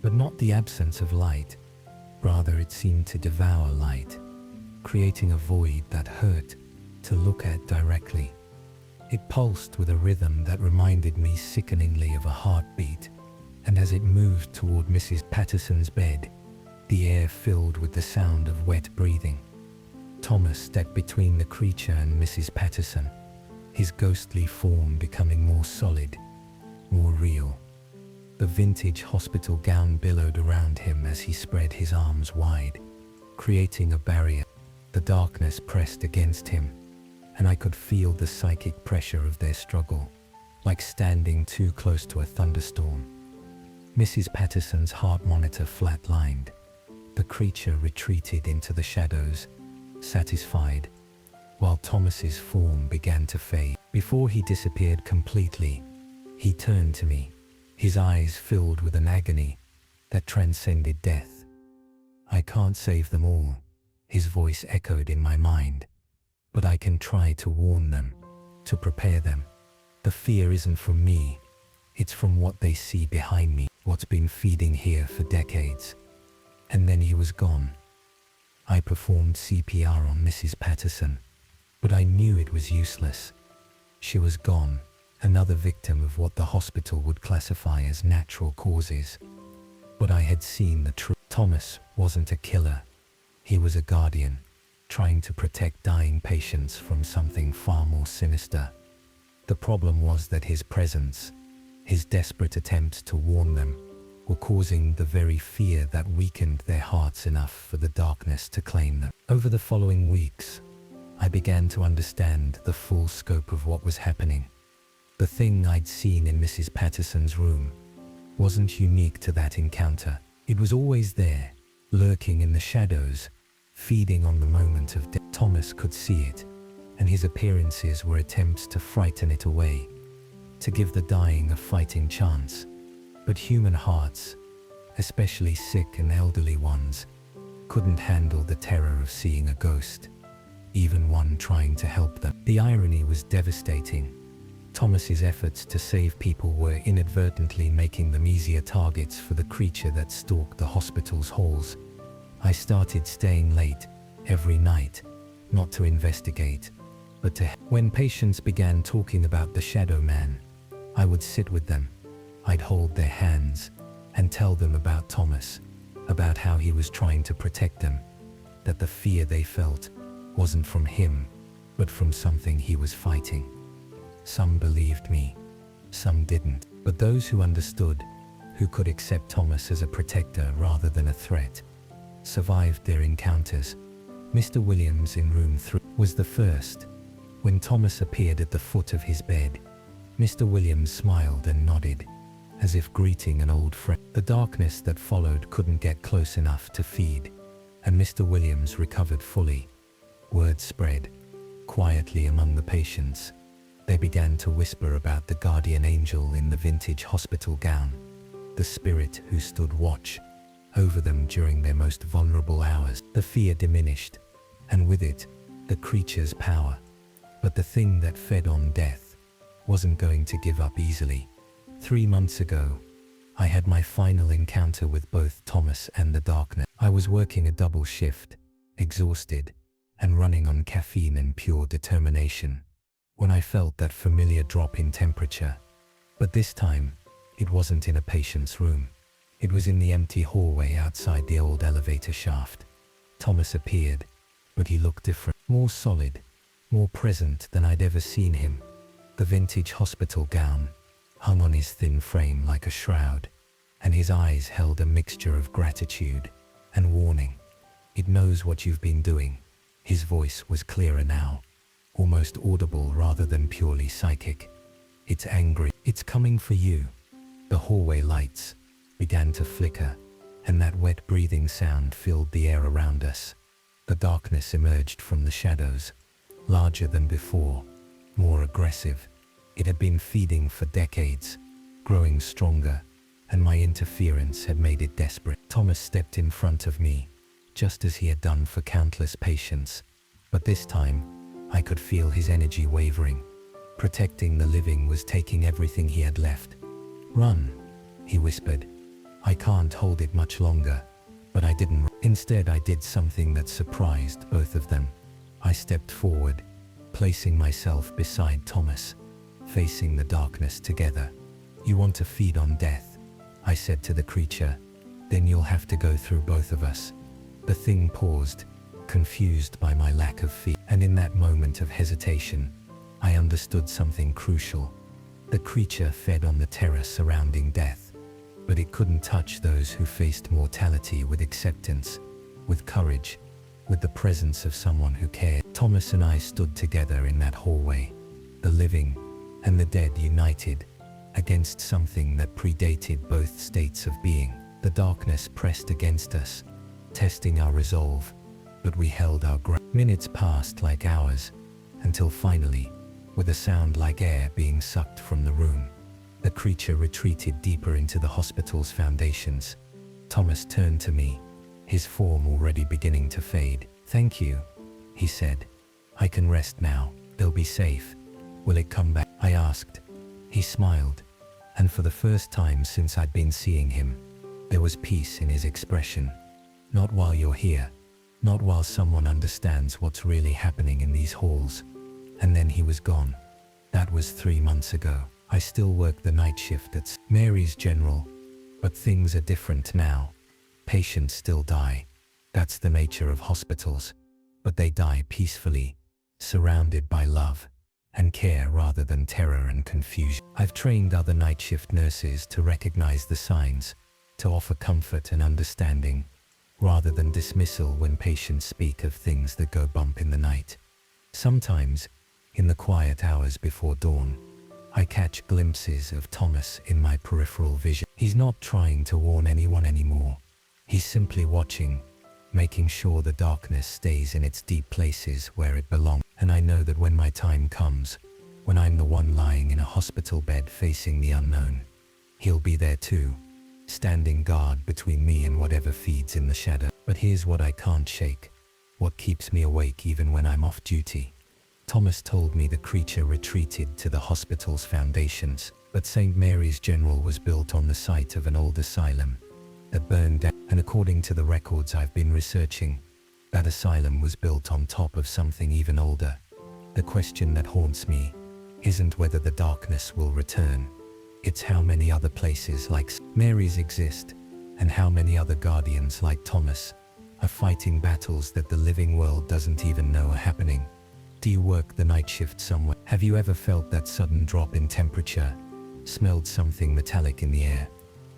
but not the absence of light. Rather, it seemed to devour light, creating a void that hurt to look at directly. It pulsed with a rhythm that reminded me sickeningly of a heartbeat, and as it moved toward Mrs. Patterson's bed, the air filled with the sound of wet breathing. Thomas stepped between the creature and Mrs. Patterson, his ghostly form becoming more solid, more real. The vintage hospital gown billowed around him as he spread his arms wide, creating a barrier. The darkness pressed against him, and I could feel the psychic pressure of their struggle, like standing too close to a thunderstorm. Mrs. Patterson's heart monitor flatlined. The creature retreated into the shadows, satisfied, while Thomas's form began to fade. Before he disappeared completely, he turned to me, his eyes filled with an agony that transcended death. "I can't save them all," his voice echoed in my mind, "but I can try to warn them, to prepare them. The fear isn't from me, it's from what they see behind me, what's been feeding here for decades." And then he was gone. I performed CPR on Mrs. Patterson, but I knew it was useless. She was gone, another victim of what the hospital would classify as natural causes. But I had seen the truth. Thomas wasn't a killer. He was a guardian, trying to protect dying patients from something far more sinister. The problem was that his presence, his desperate attempts to warn them, were causing the very fear that weakened their hearts enough for the darkness to claim them. Over the following weeks, I began to understand the full scope of what was happening. The thing I'd seen in Mrs. Patterson's room wasn't unique to that encounter. It was always there, lurking in the shadows, feeding on the moment of death. Thomas could see it, and his appearances were attempts to frighten it away, to give the dying a fighting chance. But human hearts especially sick and elderly ones, couldn't handle the terror of seeing a ghost, even one trying to help them. The irony was devastating. Thomas's efforts to save people were inadvertently making them easier targets for the creature that stalked the hospital's halls. I started staying late every night, not to investigate, but to... When patients began talking about the Shadow Man, I would sit with them. I'd hold their hands and tell them about Thomas, about how he was trying to protect them, that the fear they felt wasn't from him, but from something he was fighting. Some believed me, some didn't, but those who understood, who could accept Thomas as a protector rather than a threat, survived their encounters. Mr. Williams in room 3 was the first. When Thomas appeared at the foot of his bed, Mr. Williams smiled and nodded, as if greeting an old friend. The darkness that followed couldn't get close enough to feed, and Mr. Williams recovered fully. Word spread quietly among the patients. They began to whisper about the guardian angel in the vintage hospital gown, the spirit who stood watch over them during their most vulnerable hours. The fear diminished, and with it, the creature's power. But the thing that fed on death wasn't going to give up easily. 3 months ago, I had my final encounter with both Thomas and the darkness. I was working a double shift, exhausted, and running on caffeine and pure determination, when I felt that familiar drop in temperature. But this time, it wasn't in a patient's room. It was in the empty hallway outside the old elevator shaft. Thomas appeared, but he looked different, more solid, more present than I'd ever seen him. The vintage hospital gown hung on his thin frame like a shroud, and his eyes held a mixture of gratitude and warning. "It knows what you've been doing." His voice was clearer now, almost audible rather than purely psychic. "It's angry. It's coming for you." The hallway lights began to flicker, and that wet breathing sound filled the air around us. The darkness emerged from the shadows, larger than before, more aggressive. It had been feeding for decades, growing stronger, and my interference had made it desperate. Thomas stepped in front of me, just as he had done for countless patients, but this time, I could feel his energy wavering. Protecting the living was taking everything he had left. "Run," he whispered. "I can't hold it much longer." But I didn't. Instead, I did something that surprised both of them. I stepped forward, placing myself beside Thomas, facing the darkness together. "You want to feed on death," I said to the creature. "Then you'll have to go through both of us." The thing paused, confused by my lack of fear. And in that moment of hesitation, I understood something crucial. The creature fed on the terror surrounding death, but it couldn't touch those who faced mortality with acceptance, with courage, with the presence of someone who cared. Thomas and I stood together in that hallway, the living and the dead united, against something that predated both states of being. The darkness pressed against us, testing our resolve, but we held our ground. Minutes passed like hours, until finally, with a sound like air being sucked from the room, the creature retreated deeper into the hospital's foundations. Thomas turned to me, his form already beginning to fade. "Thank you," he said. "I can rest now. They'll be safe." "Will it come back?" I asked. He smiled, and for the first time since I'd been seeing him, there was peace in his expression. "Not while you're here. Not while someone understands what's really happening in these halls." And then he was gone. That was 3 months ago. I still work the night shift at Mary's General, but things are different now. Patients still die. That's the nature of hospitals. But they die peacefully, surrounded by love and care rather than terror and confusion. I've trained other night shift nurses to recognize the signs, to offer comfort and understanding, rather than dismissal when patients speak of things that go bump in the night. Sometimes, in the quiet hours before dawn, I catch glimpses of Thomas in my peripheral vision. He's not trying to warn anyone anymore. He's simply watching, making sure the darkness stays in its deep places where it belongs. And I know that when my time comes, when I'm the one lying in a hospital bed facing the unknown, he'll be there too, standing guard between me and whatever feeds in the shadow. But here's what I can't shake, what keeps me awake even when I'm off duty. Thomas told me the creature retreated to the hospital's foundations, but St. Mary's General was built on the site of an old asylum that burned down, and according to the records I've been researching, that asylum was built on top of something even older. The question that haunts me isn't whether the darkness will return, it's how many other places like Mary's exist, and how many other guardians like Thomas are fighting battles that the living world doesn't even know are happening. Do you work the night shift somewhere? Have you ever felt that sudden drop in temperature, smelled something metallic in the air,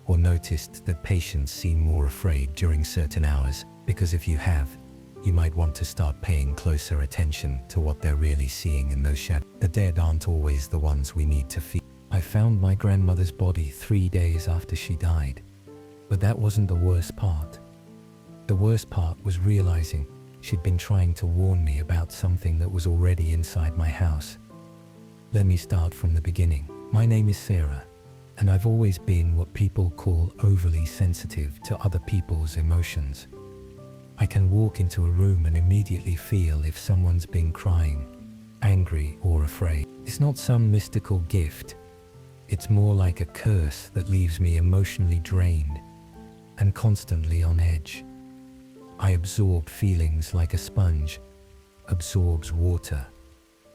or noticed that patients seem more afraid during certain hours? Because if you have, you might want to start paying closer attention to what they're really seeing in those shadows. The dead aren't always the ones we need to feed. I found my grandmother's body 3 days after she died, but that wasn't the worst part. The worst part was realizing she'd been trying to warn me about something that was already inside my house. Let me start from the beginning. My name is Sarah, and I've always been what people call overly sensitive to other people's emotions. I can walk into a room and immediately feel if someone's been crying, angry, or afraid. It's not some mystical gift. It's more like a curse that leaves me emotionally drained and constantly on edge. I absorb feelings like a sponge absorbs water,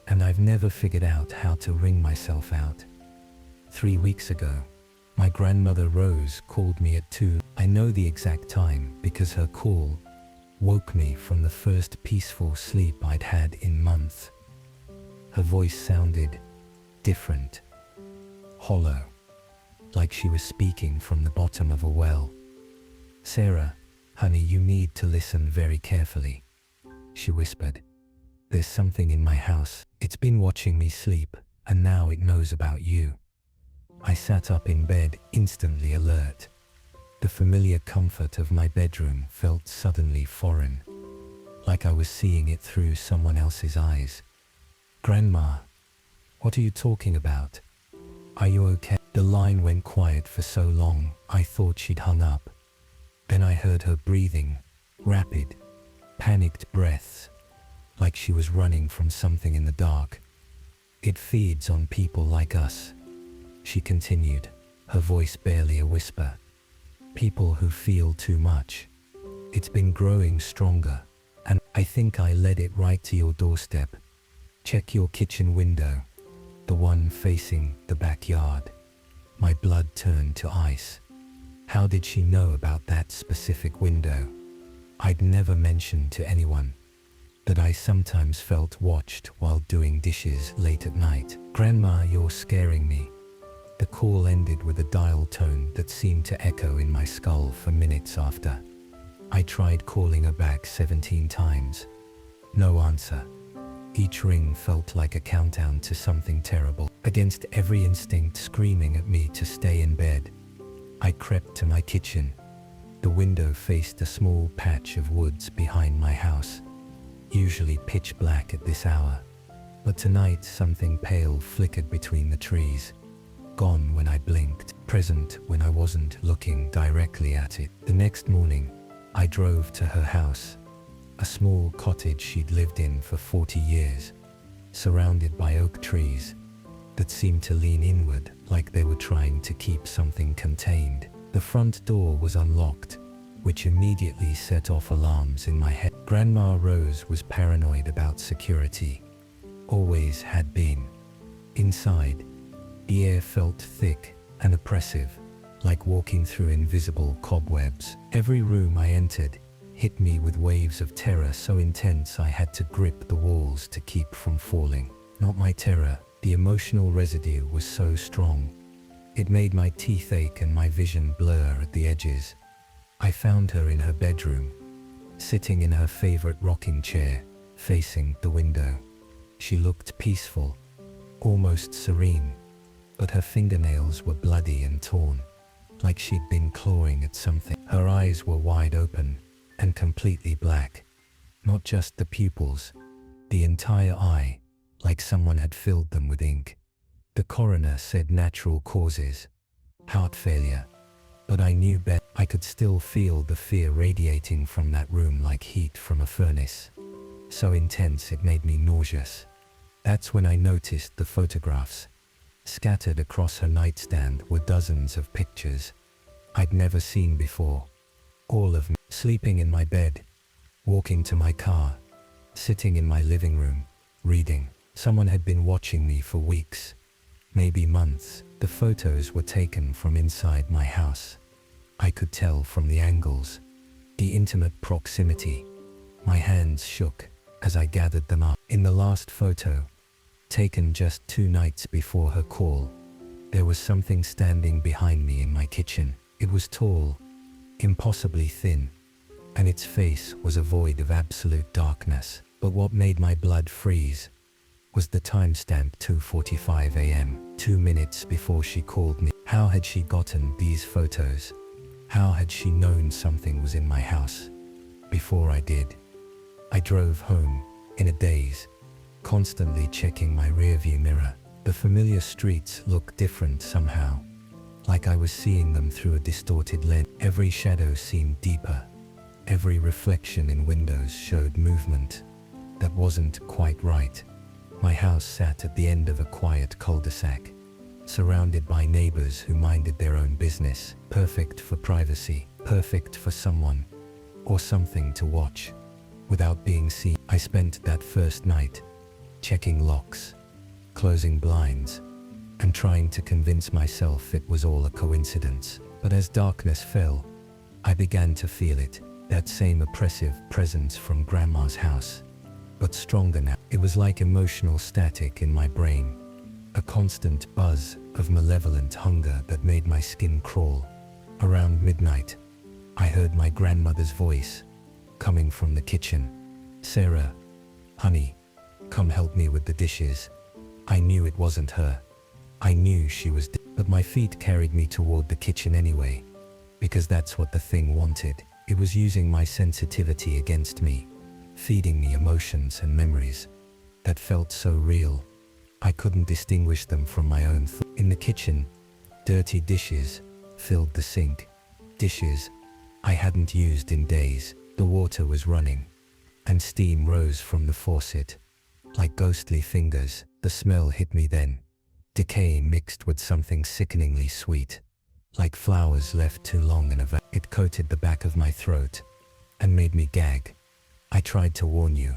and I've never figured out how to wring myself out. 3 weeks ago, my grandmother Rose called me at 2. I know the exact time because her call woke me from the first peaceful sleep I'd had in months. Her voice sounded different, hollow, like she was speaking from the bottom of a well. "Sarah, honey, you need to listen very carefully," she whispered. "There's something in my house. It's been watching me sleep, and now it knows about you." I sat up in bed, instantly alert. The familiar comfort of my bedroom felt suddenly foreign, like I was seeing it through someone else's eyes. "Grandma, what are you talking about? Are you okay?" The line went quiet for so long, I thought she'd hung up. Then I heard her breathing, rapid, panicked breaths, like she was running from something in the dark. "It feeds on people like us," she continued, her voice barely a whisper. "People who feel too much. It's been growing stronger, and I think I led it right to your doorstep. Check your kitchen window, the one facing the backyard." My blood turned to ice. How did she know about that specific window? I'd never mentioned to anyone that I sometimes felt watched while doing dishes late at night. "Grandma, you're scaring me." The call ended with a dial tone that seemed to echo in my skull for minutes after. I tried calling her back 17 times. No answer. Each ring felt like a countdown to something terrible. Against every instinct screaming at me to stay in bed, I crept to my kitchen. The window faced a small patch of woods behind my house, usually pitch black at this hour. But tonight something pale flickered between the trees. Gone when I blinked, present when I wasn't looking directly at it. The next morning, I drove to her house, a small cottage she'd lived in for 40 years, surrounded by oak trees that seemed to lean inward like they were trying to keep something contained. The front door was unlocked, which immediately set off alarms in my head. Grandma Rose was paranoid about security, always had been. Inside, the air felt thick and oppressive, like walking through invisible cobwebs. Every room I entered hit me with waves of terror so intense I had to grip the walls to keep from falling. Not my terror, the emotional residue was so strong. It made my teeth ache and my vision blur at the edges. I found her in her bedroom, sitting in her favorite rocking chair, facing the window. She looked peaceful, almost serene, but her fingernails were bloody and torn, like she'd been clawing at something. Her eyes were wide open and completely black, not just the pupils, the entire eye, like someone had filled them with ink. The coroner said natural causes, heart failure, But I knew better. I could still feel the fear radiating from that room like heat from a furnace. So intense it made me nauseous. That's when I noticed the photographs. Scattered across her nightstand were dozens of pictures I'd never seen before. All of me, sleeping in my bed, walking to my car, sitting in my living room, reading. Someone had been watching me for weeks, maybe months. The photos were taken from inside my house. I could tell from the angles, the intimate proximity. My hands shook as I gathered them up. In the last photo, taken just 2 nights before her call, there was something standing behind me in my kitchen. It was tall, impossibly thin, and its face was a void of absolute darkness. But what made my blood freeze was the timestamp 2:45 a.m., 2 minutes before she called me. How had she gotten these photos? How had she known something was in my house before I did? I drove home in a daze, constantly checking my rearview mirror. The familiar streets looked different somehow, like I was seeing them through a distorted lens. Every shadow seemed deeper. Every reflection in windows showed movement that wasn't quite right. My house sat at the end of a quiet cul-de-sac, surrounded by neighbors who minded their own business, perfect for privacy, perfect for someone or something to watch without being seen. I spent that first night checking locks, closing blinds, and trying to convince myself it was all a coincidence. But as darkness fell, I began to feel it, that same oppressive presence from Grandma's house, but stronger now. It was like emotional static in my brain, a constant buzz of malevolent hunger that made my skin crawl. Around midnight, I heard my grandmother's voice coming from the kitchen. "Sarah, honey, come help me with the dishes." I knew it wasn't her. I knew she was but my feet carried me toward the kitchen anyway, because that's what the thing wanted. It was using my sensitivity against me, feeding me emotions and memories that felt so real, I couldn't distinguish them from my own thoughts. In the kitchen, dirty dishes filled the sink. Dishes I hadn't used in days. The water was running, and steam rose from the faucet, like ghostly fingers. The smell hit me then, decay mixed with something sickeningly sweet, like flowers left too long in a vat. It coated the back of my throat and made me gag. "I tried to warn you,"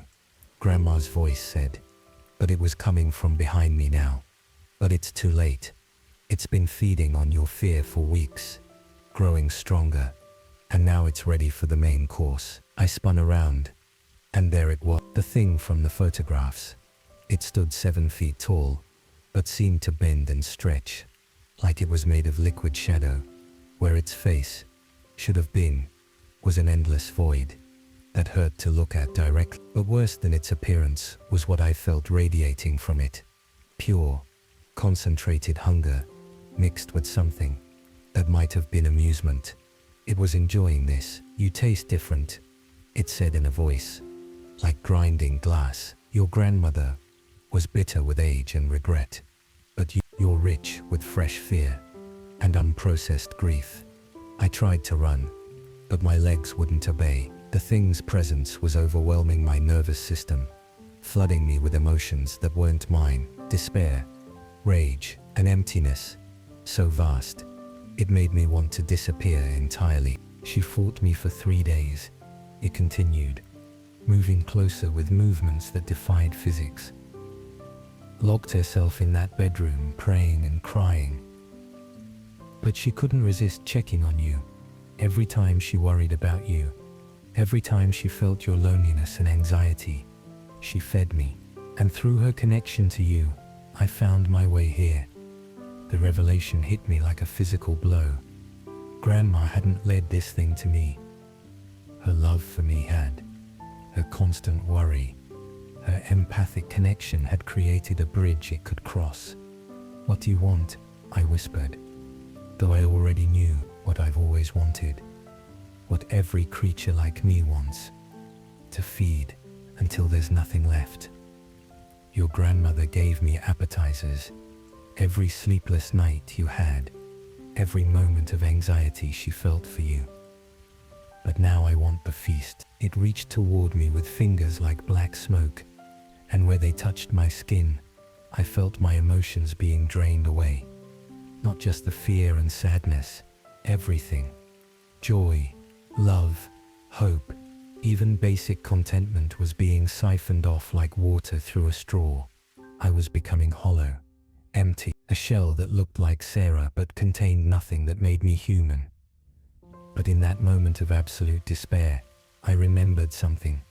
Grandma's voice said, "but it was coming from behind me now. But it's too late. It's been feeding on your fear for weeks, growing stronger, and now it's ready for the main course." I spun around, and there it was, the thing from the photographs. It stood 7 feet tall, but seemed to bend and stretch, like it was made of liquid shadow. Where its face should have been was an endless void that hurt to look at directly. But worse than its appearance was what I felt radiating from it. Pure, concentrated hunger, mixed with something that might have been amusement. It was enjoying this. "You taste different," it said in a voice like grinding glass. "Your grandmother was bitter with age and regret, but you're rich with fresh fear and unprocessed grief." I tried to run, but my legs wouldn't obey. The thing's presence was overwhelming my nervous system, flooding me with emotions that weren't mine. Despair, rage, and emptiness, so vast, it made me want to disappear entirely. "She fought me for 3 days, it continued, moving closer with movements that defied physics. Locked herself in that bedroom, praying and crying. But she couldn't resist checking on you. Every time she worried about you, every time she felt your loneliness and anxiety, she fed me. And through her connection to you, I found my way here." The revelation hit me like a physical blow. Grandma hadn't led this thing to me. Her love for me had. Her constant worry, her empathic connection had created a bridge it could cross. "What do you want?" I whispered, though I already knew what I've always wanted, what every creature like me wants: to feed until there's nothing left. "Your grandmother gave me appetizers every sleepless night you had. every moment of anxiety she felt for you. But now I want the feast. It reached toward me with fingers like black smoke, and where they touched my skin, I felt my emotions being drained away. Not just the fear and sadness, everything. Joy, love, hope, even basic contentment was being siphoned off like water through a straw. I was becoming hollow, empty, a shell that looked like Sarah but contained nothing that made me human. But in that moment of absolute despair, I remembered something.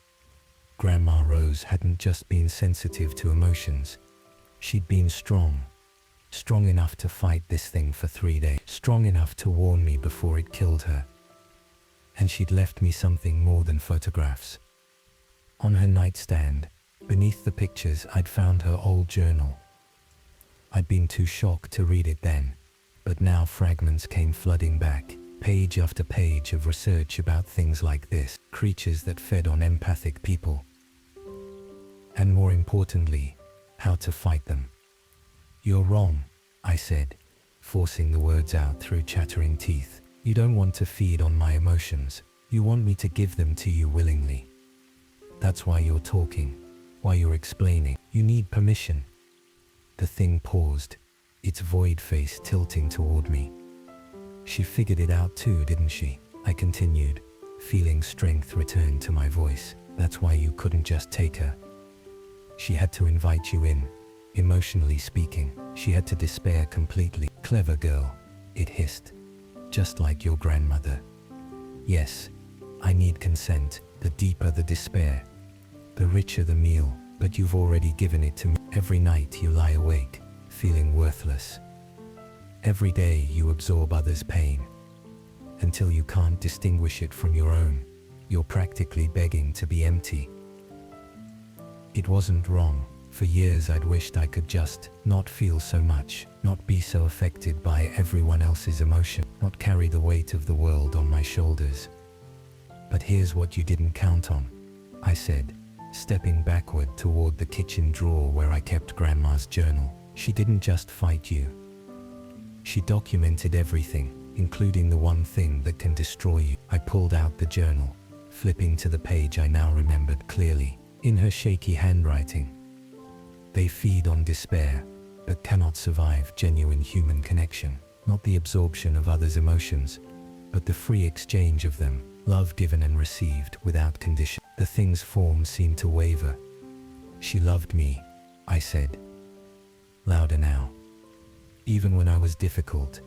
Grandma Rose hadn't just been sensitive to emotions. She'd been strong. Strong enough to fight this thing for 3 days. Strong enough to warn me before it killed her. And she'd left me something more than photographs. On her nightstand, beneath the pictures, I'd found her old journal. I'd been too shocked to read it then, but now fragments came flooding back. Page after page of research about things like this, creatures that fed on empathic people. And more importantly, how to fight them. "You're wrong," I said, forcing the words out through chattering teeth. "You don't want to feed on my emotions. You want me to give them to you willingly. That's why you're talking, why you're explaining. You need permission." The thing paused, its void face tilting toward me. "She figured it out too, didn't she?" I continued, feeling strength return to my voice. "That's why you couldn't just take her. She had to invite you in, emotionally speaking. She had to despair completely." "Clever girl," it hissed, "just like your grandmother. Yes, I need consent. The deeper the despair, the richer the meal, but you've already given it to me. Every night you lie awake, feeling worthless. Every day you absorb others' pain, until you can't distinguish it from your own. You're practically begging to be empty." It wasn't wrong. For years I'd wished I could just not feel so much, not be so affected by everyone else's emotion, not carry the weight of the world on my shoulders. "But here's what you didn't count on," I said, stepping backward toward the kitchen drawer where I kept Grandma's journal. "She didn't just fight you. She documented everything, including the one thing that can destroy you." I pulled out the journal, flipping to the page I now remembered clearly, in her shaky handwriting. "They feed on despair, but cannot survive genuine human connection. Not the absorption of others' emotions, but the free exchange of them, love given and received without condition." The thing's form seemed to waver. "She loved me," I said, louder now. "Even when I was difficult,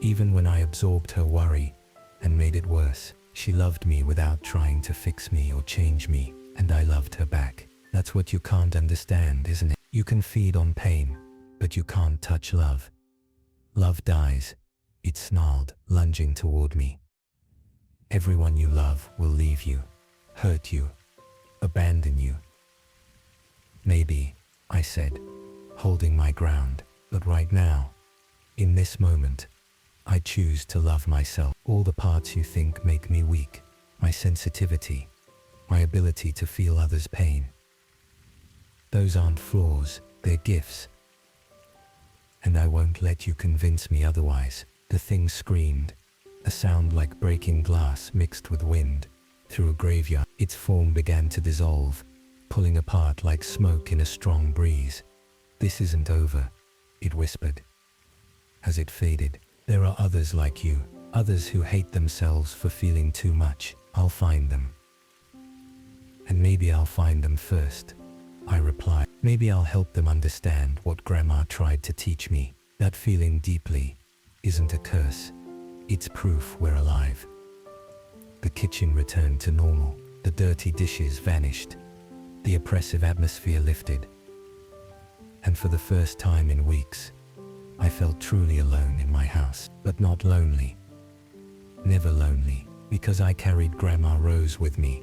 even when I absorbed her worry and made it worse, she loved me without trying to fix me or change me, and I loved her back. That's what you can't understand, isn't it? You can feed on pain, but you can't touch love. Love dies," it snarled, lunging toward me. "Everyone you love will leave you, hurt you, abandon you." "Maybe," I said, holding my ground, "but right now, in this moment, I choose to love myself. All the parts you think make me weak, my sensitivity, my ability to feel others' pain. Those aren't flaws, they're gifts. And I won't let you convince me otherwise." The thing screamed, a sound like breaking glass mixed with wind, through a graveyard. Its form began to dissolve, pulling apart like smoke in a strong breeze. "This isn't over," it whispered. As it faded, "There are others like you, others who hate themselves for feeling too much. I'll find them. And maybe I'll find them first," I replied. "Maybe I'll help them understand what Grandma tried to teach me. That feeling deeply isn't a curse. It's proof we're alive." The kitchen returned to normal. The dirty dishes vanished. The oppressive atmosphere lifted. And for the first time in weeks, I felt truly alone in my house. But not lonely. Never lonely, because I carried Grandma Rose with me,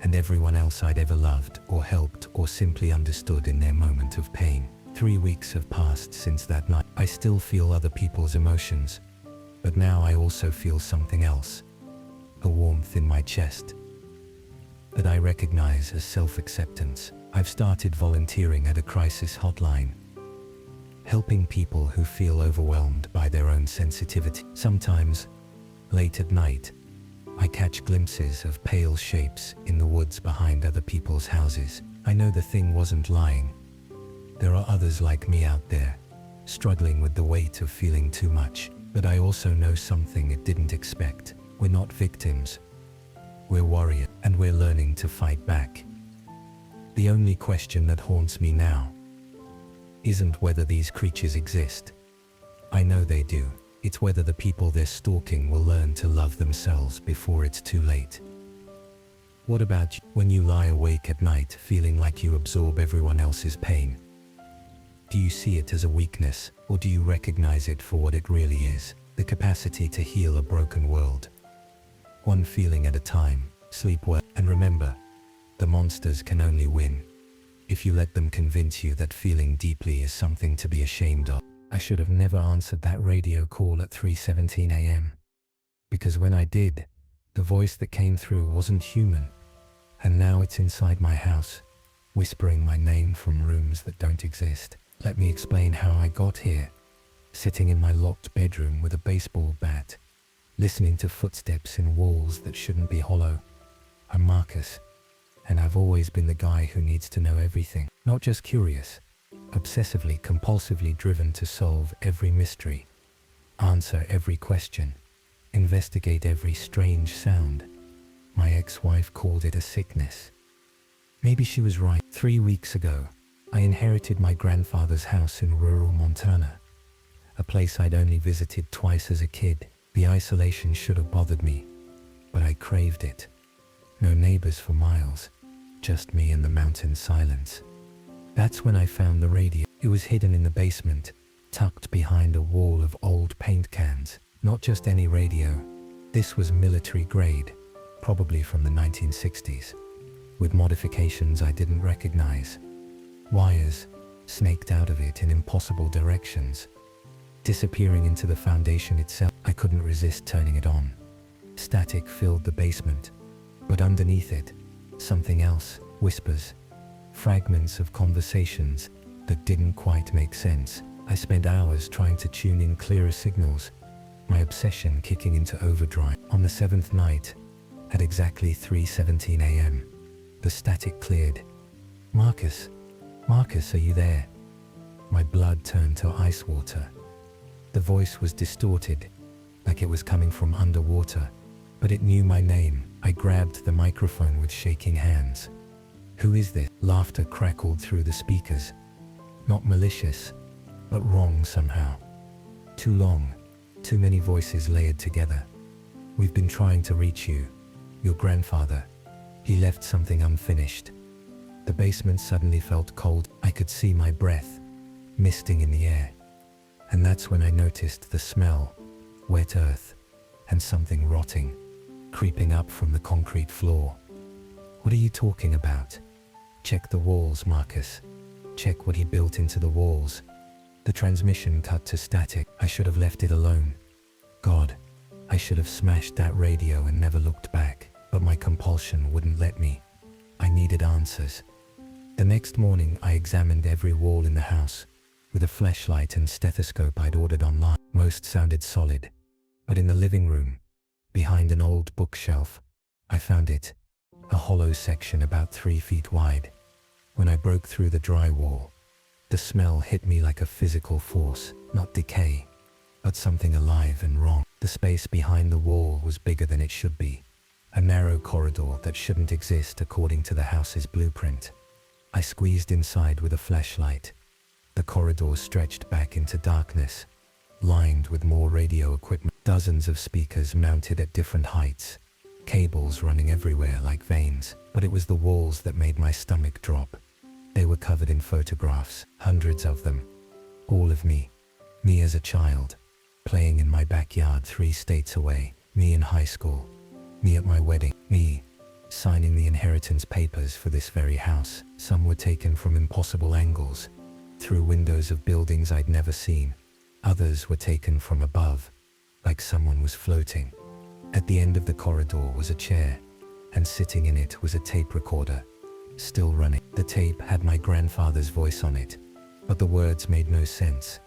and everyone else I'd ever loved or helped or simply understood in their moment of pain. 3 weeks have passed since that night. I still feel other people's emotions, but now I also feel something else. A warmth in my chest that I recognize as self-acceptance. I've started volunteering at a crisis hotline. helping people who feel overwhelmed by their own sensitivity. Sometimes, late at night, I catch glimpses of pale shapes in the woods behind other people's houses. I know the thing wasn't lying. There are others like me out there, struggling with the weight of feeling too much. But I also know something it didn't expect. We're not victims. We're warriors, and we're learning to fight back. The only question that haunts me now isn't whether these creatures exist. I know they do. It's whether the people they're stalking will learn to love themselves before it's too late. What about you? When you lie awake at night feeling like you absorb everyone else's pain? Do you see it as a weakness, or do you recognize it for what it really is? The capacity to heal a broken world. One feeling at a time. Sleep well, and remember, the monsters can only win if you let them convince you that feeling deeply is something to be ashamed of. I should have never answered that radio call at 3:17 a.m. because when I did, the voice that came through wasn't human, and now it's inside my house, whispering my name from rooms that don't exist. Let me explain how I got here. Sitting in my locked bedroom with a baseball bat, listening to footsteps in walls that shouldn't be hollow. I'm Marcus, and I've always been the guy who needs to know everything. Not just curious, obsessively, compulsively driven to solve every mystery, answer every question, investigate every strange sound. My ex-wife called it a sickness. Maybe she was right. 3 weeks ago, I inherited my grandfather's house in rural Montana, a place I'd only visited twice as a kid. The isolation should have bothered me, but I craved it. No neighbors for miles, just me and the mountain silence. That's when I found the radio. It was hidden in the basement, tucked behind a wall of old paint cans. Not just any radio. This was military grade, probably from the 1960s, with modifications I didn't recognize. Wires snaked out of it in impossible directions, disappearing into the foundation itself. I couldn't resist turning it on. Static filled the basement, but underneath it, something else, whispers, fragments of conversations that didn't quite make sense. I spent hours trying to tune in clearer signals, my obsession kicking into overdrive. On the 7th night, at exactly 3:17 a.m., the static cleared. Marcus, are you there? My blood turned to ice water. The voice was distorted, like it was coming from underwater, but it knew my name. I grabbed the microphone with shaking hands. Who is this? Laughter crackled through the speakers. Not malicious, but wrong somehow. Too long, too many voices layered together. We've been trying to reach you, your grandfather. He left something unfinished. The basement suddenly felt cold. I could see my breath, misting in the air. And that's when I noticed the smell, wet earth, and something rotting, creeping up from the concrete floor. What are you talking about? Check the walls, Marcus. Check what he built into the walls. The transmission cut to static. I should have left it alone. God, I should have smashed that radio and never looked back. But my compulsion wouldn't let me. I needed answers. The next morning, I examined every wall in the house, with a flashlight and stethoscope I'd ordered online. Most sounded solid, but in the living room, behind an old bookshelf, I found it, a hollow section about 3 feet wide. When I broke through the drywall, the smell hit me like a physical force, not decay, but something alive and wrong. The space behind the wall was bigger than it should be, a narrow corridor that shouldn't exist according to the house's blueprint. I squeezed inside with a flashlight. The corridor stretched back into darkness, lined with more radio equipment. Dozens of speakers mounted at different heights, cables running everywhere like veins. But it was the walls that made my stomach drop. They were covered in photographs, hundreds of them. All of me. Me as a child, playing in my backyard 3 states away. Me in high school. Me at my wedding. Me signing the inheritance papers for this very house. Some were taken from impossible angles, through windows of buildings I'd never seen. Others were taken from above, like someone was floating. At the end of the corridor was a chair, and sitting in it was a tape recorder, still running. The tape had my grandfather's voice on it, but the words made no sense.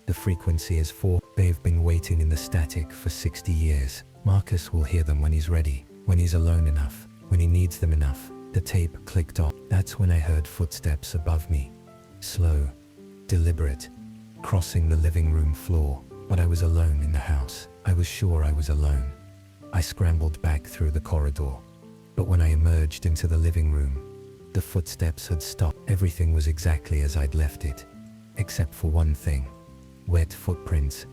The frequency is 4. They've been waiting in the static for 60 years. Marcus will hear them when he's ready, when he's alone enough, when he needs them enough. The tape clicked off. That's when I heard footsteps above me. Slow, deliberate, crossing the living room floor. But I was alone in the house. I was sure I was alone. I scrambled back through the corridor. But when I emerged into the living room, the footsteps had stopped. Everything was exactly as I'd left it, except for one thing. Wet footprints,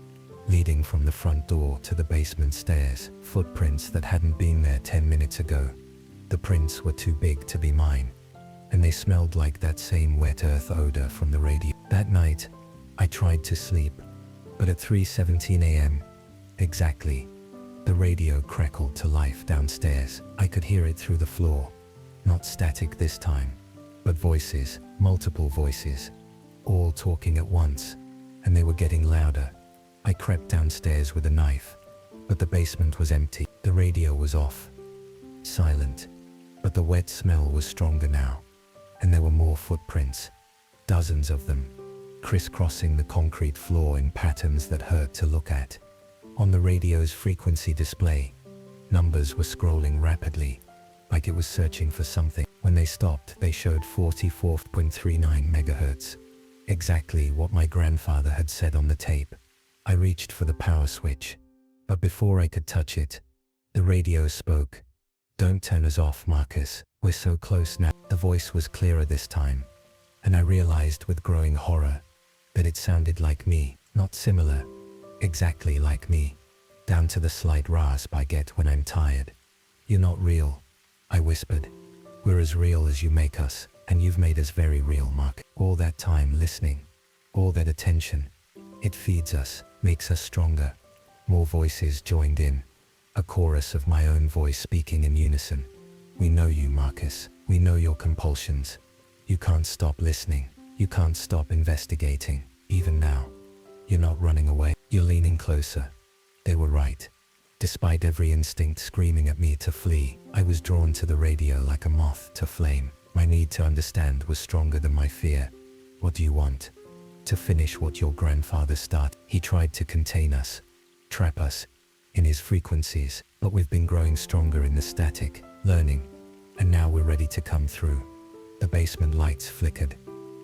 leading from the front door to the basement stairs. Footprints that hadn't been there 10 minutes ago. The prints were too big to be mine, and they smelled like that same wet earth odor from the radio. That night, I tried to sleep, but at 3:17 a.m., exactly, the radio crackled to life downstairs. I could hear it through the floor. Not static this time, but voices, multiple voices, all talking at once, and they were getting louder. I crept downstairs with a knife, but the basement was empty. The radio was off, silent, but the wet smell was stronger now, and there were more footprints, dozens of them, crisscrossing the concrete floor in patterns that hurt to look at. On the radio's frequency display, numbers were scrolling rapidly, like it was searching for something. When they stopped, they showed 44.39 megahertz, exactly what my grandfather had said on the tape. I reached for the power switch, but before I could touch it, the radio spoke. "Don't turn us off, Marcus. We're so close now." The voice was clearer this time, and I realized with growing horror that it sounded like me, not similar, exactly like me, down to the slight rasp I get when I'm tired. "You're not real," I whispered. "We're as real as you make us, and you've made us very real, Mark." All that time listening, all that attention, it feeds us, makes us stronger. More voices joined in, a chorus of my own voice speaking in unison. "We know you, Marcus. We know your compulsions. You can't stop listening. You can't stop investigating, even now. You're not running away. You're leaning closer." They were right. Despite every instinct screaming at me to flee, I was drawn to the radio like a moth to flame. My need to understand was stronger than my fear. "What do you want?" "To finish what your grandfather started." He tried to contain us, trap us, in his frequencies, but we've been growing stronger in the static, learning, and now we're ready to come through. The basement lights flickered,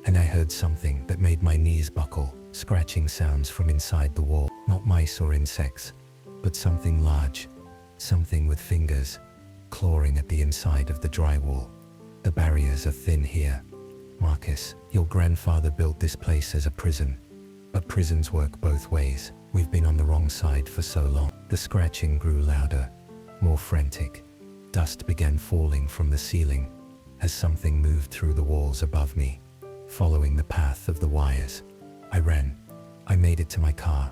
and I heard something that made my knees buckle, scratching sounds from inside the wall. Not mice or insects, but something large, something with fingers, clawing at the inside of the drywall. "The barriers are thin here. Marcus, your grandfather built this place as a prison, but prisons work both ways. We've been on the wrong side for so long." The scratching grew louder, more frantic. Dust began falling from the ceiling as something moved through the walls above me, following the path of the wires. I ran. I made it to my car,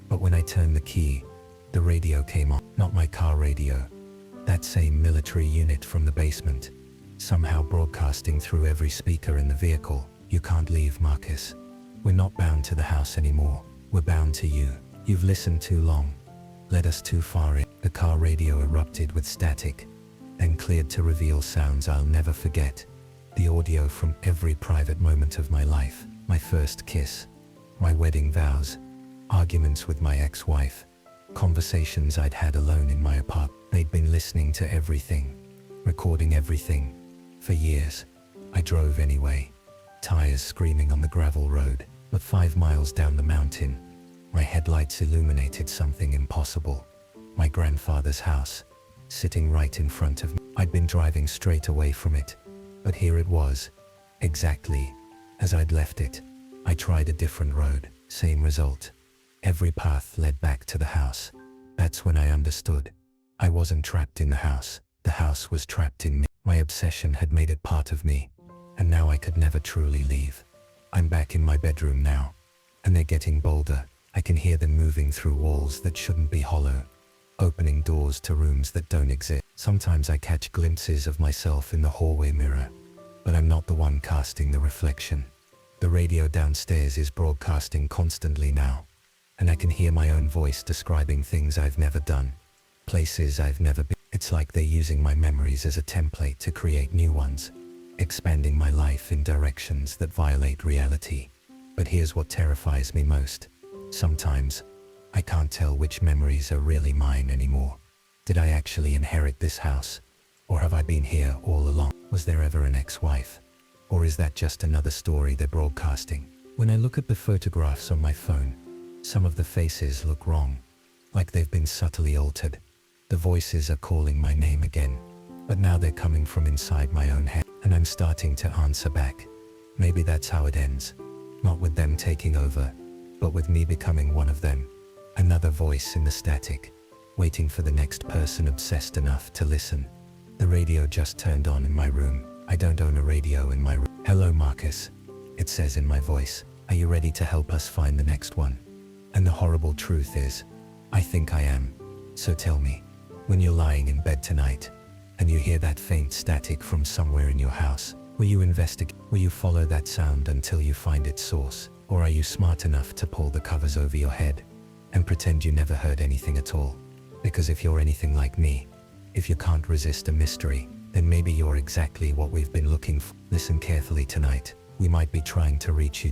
but when I turned the key, the radio came on. Not my car radio, that same military unit from the basement, somehow broadcasting through every speaker in the vehicle. "You can't leave, Marcus. We're not bound to the house anymore. We're bound to you. You've listened too long, led us too far in." The car radio erupted with static, then cleared to reveal sounds I'll never forget. The audio from every private moment of my life. My first kiss, my wedding vows, arguments with my ex-wife, conversations I'd had alone in my apartment. They'd been listening to everything, recording everything. For years, I drove anyway, tires screaming on the gravel road. But 5 miles down the mountain, my headlights illuminated something impossible. My grandfather's house, sitting right in front of me. I'd been driving straight away from it, but here it was, exactly as I'd left it. I tried a different road, same result. Every path led back to the house. That's when I understood. I wasn't trapped in the house was trapped in me. My obsession had made it part of me, and now I could never truly leave. I'm back in my bedroom now, and they're getting bolder. I can hear them moving through walls that shouldn't be hollow, opening doors to rooms that don't exist. Sometimes I catch glimpses of myself in the hallway mirror, but I'm not the one casting the reflection. The radio downstairs is broadcasting constantly now, and I can hear my own voice describing things I've never done, places I've never been. It's like they're using my memories as a template to create new ones, expanding my life in directions that violate reality, But here's what terrifies me most. Sometimes, I can't tell which memories are really mine anymore. Did I actually inherit this house? Or have I been here all along? Was there ever an ex-wife? Or is that just another story they're broadcasting? When I look at the photographs on my phone, some of the faces look wrong, like they've been subtly altered. The voices are calling my name again, but now they're coming from inside my own head, and I'm starting to answer back. Maybe that's how it ends. Not with them taking over, but with me becoming one of them. Another voice in the static, waiting for the next person obsessed enough to listen. The radio just turned on in my room. I don't own a radio in my room. Hello, Marcus. It says in my voice. Are you ready to help us find the next one? And the horrible truth is, I think I am. So tell me, when you're lying in bed tonight, and you hear that faint static from somewhere in your house, will you investigate? Will you follow that sound until you find its source? Or are you smart enough to pull the covers over your head and pretend you never heard anything at all? Because if you're anything like me, if you can't resist a mystery, then maybe you're exactly what we've been looking for. Listen carefully tonight. We might be trying to reach you